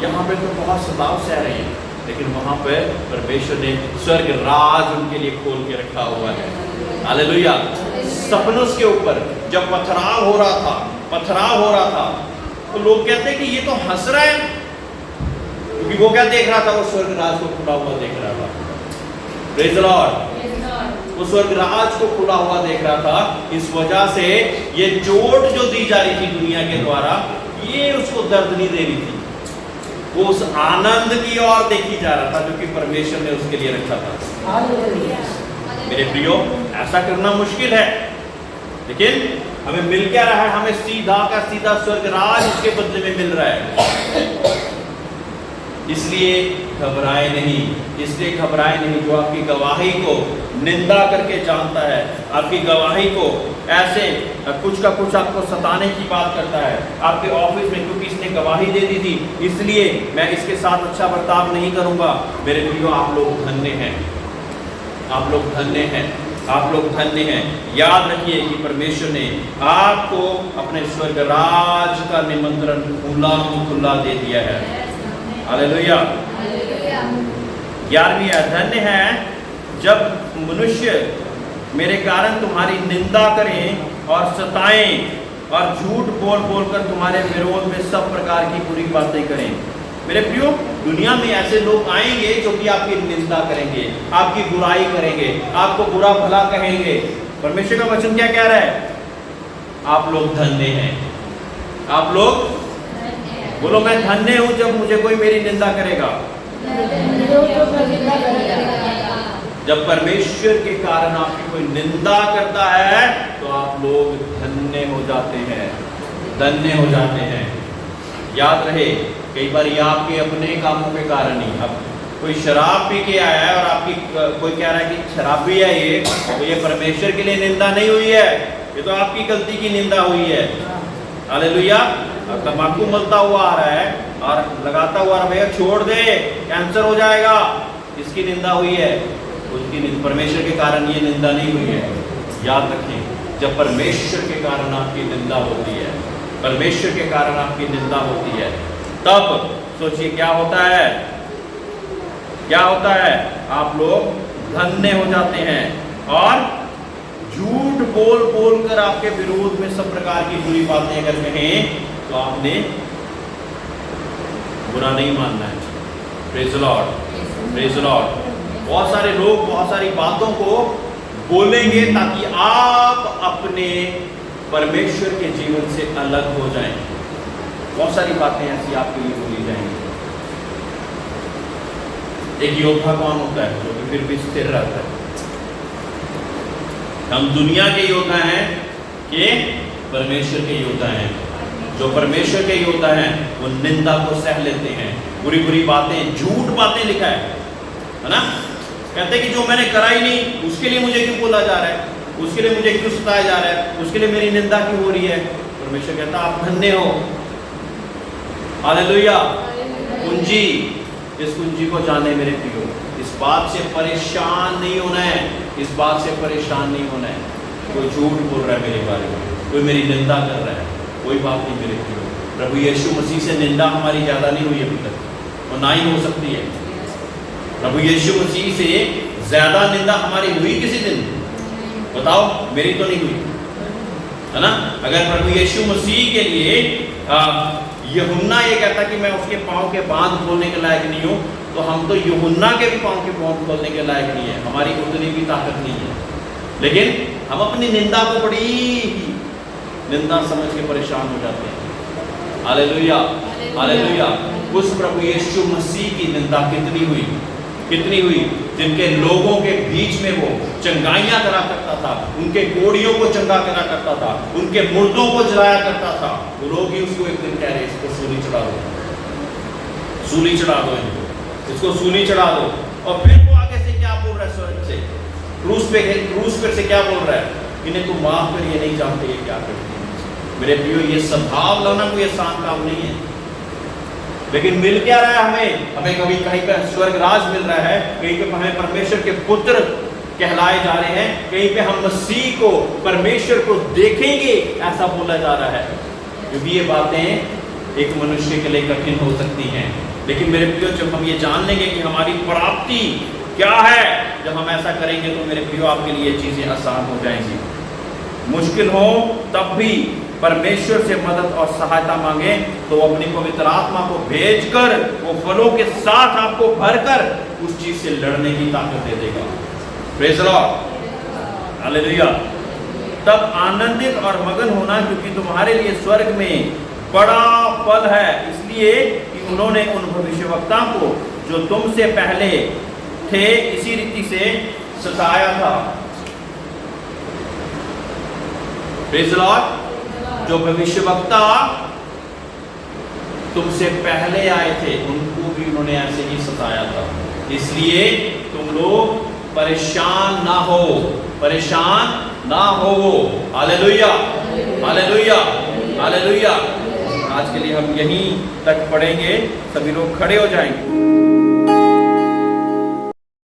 [SPEAKER 1] यहाँ पे तो बहुत सताव सह रहे हैं, लेकिन वहां पे परमेश्वर ने स्वर्ग राज उनके लिए खोल के रखा हुआ है। हालेलुया। सपनुस के ऊपर जब पथराव हो रहा था, तो लोग कहते हैं कि ये तो हंस रहा है, क्योंकि वो क्या देख रहा था? वो स्वर्ग राज को खुला हुआ देख रहा था। प्रेज द लॉर्ड, वो स्वर्ग राज को खुला हुआ देख रहा था। इस वजह से ये चोट जो दी जा रही थी दुनिया के द्वारा, ये उसको दर्द नहीं दे रही थी, वो उस आनंद की ओर देखी जा रहा था जो कि परमेश्वर ने उसके लिए रखा था। मेरे प्रियो, ऐसा करना मुश्किल है, लेकिन हमें मिल क्या रहा है? हमें सीधा का सीधा स्वर्ग राज उसके बदले में मिल रहा है। इसलिए घबराए नहीं जो आपकी गवाही को निंदा करके जानता है, आपकी गवाही को ऐसे कुछ का कुछ आपको सताने की बात करता है। आपके ऑफिस में क्योंकि इसने गवाही दे दी थी, इसलिए मैं इसके साथ अच्छा बर्ताव नहीं करूंगा। मेरे प्रियो, आप लोग धन्य हैं, आप लोग धन्य हैं, आप लोग धन्य हैं। याद रखिए कि परमेश्वर ने आपको अपने स्वर्ग राज का निमंत्रण खुला दे दिया है। हालेलुया। 11वीं है, धन्य है जब मनुष्य मेरे कारण तुम्हारी निंदा करें और सताएं और झूठ बोल कर तुम्हारे विरोध में सब प्रकार की बुरी बातें करें। मेरे प्रियो, दुनिया में ऐसे लोग आएंगे जो कि आपकी निंदा करेंगे, आपकी बुराई करेंगे, आपको बुरा भला कहेंगे। परमेश्वर का वचन क्या कह रहा है? आप लोग धन्य हैं। आप लोग बोलो, मैं धन्य हूं जब मुझे कोई मेरी निंदा करेगा। जब परमेश्वर के कारण आपकी कोई निंदा करता है तो आप लोग धन्य हो जाते हैं, धन्य हो जाते हैं। याद रहे, कई बार ये आपके अपने कामों के कारण ही। अब कोई शराब पी के आया है और आपकी कोई कह रहा है कि शराबी है ये, तो ये परमेश्वर के लिए निंदा नहीं हुई है, ये तो आपकी गलती की निंदा हुई है। हालेलुया। तंबाकू मलता हुआ आ रहा है और लगाता हुआ, भैया छोड़ दे, कैंसर हो जाएगा, इसकी निंदा हुई है, उसकी परमेश्वर के कारण ये निंदा नहीं हुई है। याद रखें, जब परमेश्वर के कारण आपकी निंदा होती है, परमेश्वर के कारण आपकी निंदा होती है, तब सोचिए क्या होता है, क्या होता है? आप लोग धन्य हो जाते हैं और झूठ बोल कर आपके विरोध में सब प्रकार की बुरी बातें अगर कहें तो आपने बुरा नहीं मानना है। Praise the Lord, praise the Lord. बहुत सारे लोग बहुत सारी बातों को बोलेंगे ताकि आप अपने परमेश्वर के जीवन से अलग हो जाएं। बहुत सारी बातें ऐसी आपके लिए बोली जाएंगी। एक योद्धा कौन होता है? जो कि फिर भी स्थिर रहता है। हम दुनिया के योद्धा हैं कि परमेश्वर के योद्धा हैं। जो परमेश्वर के योद्धा हैं वो निंदा को सह लेते हैं, बुरी बुरी बातें, झूठ बातें लिखा है ना। कहते हैं कि जो मैंने करा ही नहीं उसके लिए मुझे क्यों बोला जा रहा है, उसके लिए मुझे क्यों सताया जा रहा है, उसके लिए मेरी निंदा क्यों हो रही है। परमेश्वर कहता आप धन्य हो। हालेलुया। पूंजी इस कुंजी को जाने मेरे प्रियो। इस बात से परेशान नहीं होना है, इस बात से परेशान नहीं होना है। कोई झूठ बोल रहा है मेरे बारे में, कोई मेरी निंदा कर रहा है, कोई बात नहीं मेरे प्रियो। प्रभु यीशु मसीह से निंदा हमारी ज़्यादा नहीं हुई अभी तक और ना ही हो सकती है। प्रभु यीशु मसीह से ज़्यादा निंदा हमारी हुई किसी दिन? बताओ, मेरी तो नहीं हुई, है ना। अगर प्रभु यीशु मसीह के लिए यूहन्ना ये कहता कि मैं उसके पाँव के बांध खोलने के लायक नहीं हूँ, तो हम तो यूहन्ना के भी पाँव के बांध खोलने के लायक नहीं है, हमारी उतनी भी ताकत नहीं है। लेकिन हम अपनी निंदा को बड़ी ही निंदा समझ के परेशान हो जाते हैं। Hallelujah, hallelujah. उस प्रभु यीशु मसीह की निंदा कितनी हुई, कितनी हुई, जिनके लोगों के बीच में वो चंगाइयाँ करा करता था, उनके कोड़ियों को चंगा करा करता था, उनके मुर्दों को जलाया करता था। वो लोग ही उसको एक दिन कह रहे इसको सूली चढ़ा दो, सूली चढ़ा दो, इसको सूली चढ़ा दो। और फिर वो आगे से क्या बोल रहा है स्वर्ग से, क्रूस पे से क्या बोल रहा है, इन्हें तू माफ कर, ये नहीं जानते ये क्या करते हैं। मेरे प्रियो, ये सद्भाव लाना कोई आसान काम नहीं है। लेकिन मिल क्या रहा है हमें? हमें कभी कहीं पर स्वर्ग राज मिल रहा है, कहीं पे हमें परमेश्वर के पुत्र कहलाए जा रहे हैं, कहीं पे हम मसीह को, परमेश्वर को देखेंगे ऐसा बोला जा रहा है। क्योंकि ये बातें एक मनुष्य के लिए कठिन हो सकती हैं, लेकिन मेरे प्रियो जब हम ये जान लेंगे कि हमारी प्राप्ति क्या है, जब हम ऐसा करेंगे तो मेरे प्रियो आपके लिए चीजें आसान हो जाएंगी। मुश्किल हो तब भी परमेश्वर से मदद और सहायता मांगे तो वो अपनी पवित्र आत्मा को भेजकर वो फलों के साथ आपको भरकर उस चीज से लड़ने की ताकत दे देगा। Praise the lord, hallelujah. तब आनंदित और मगन होना, क्योंकि तुम्हारे लिए स्वर्ग में बड़ा फल है, इसलिए कि उन्होंने उन भविष्यवक्ता को जो तुमसे पहले थे इसी रीति से सताया था। Praise the Lord. जो भविष्यवक्ता तुमसे पहले आए थे उनको भी उन्होंने ऐसे ही सताया था, इसलिए तुम लोग परेशान ना हो, परेशान ना हो। Hallelujah, hallelujah, hallelujah. आज के लिए हम यहीं तक पढ़ेंगे, सभी लोग खड़े हो जाएंगे।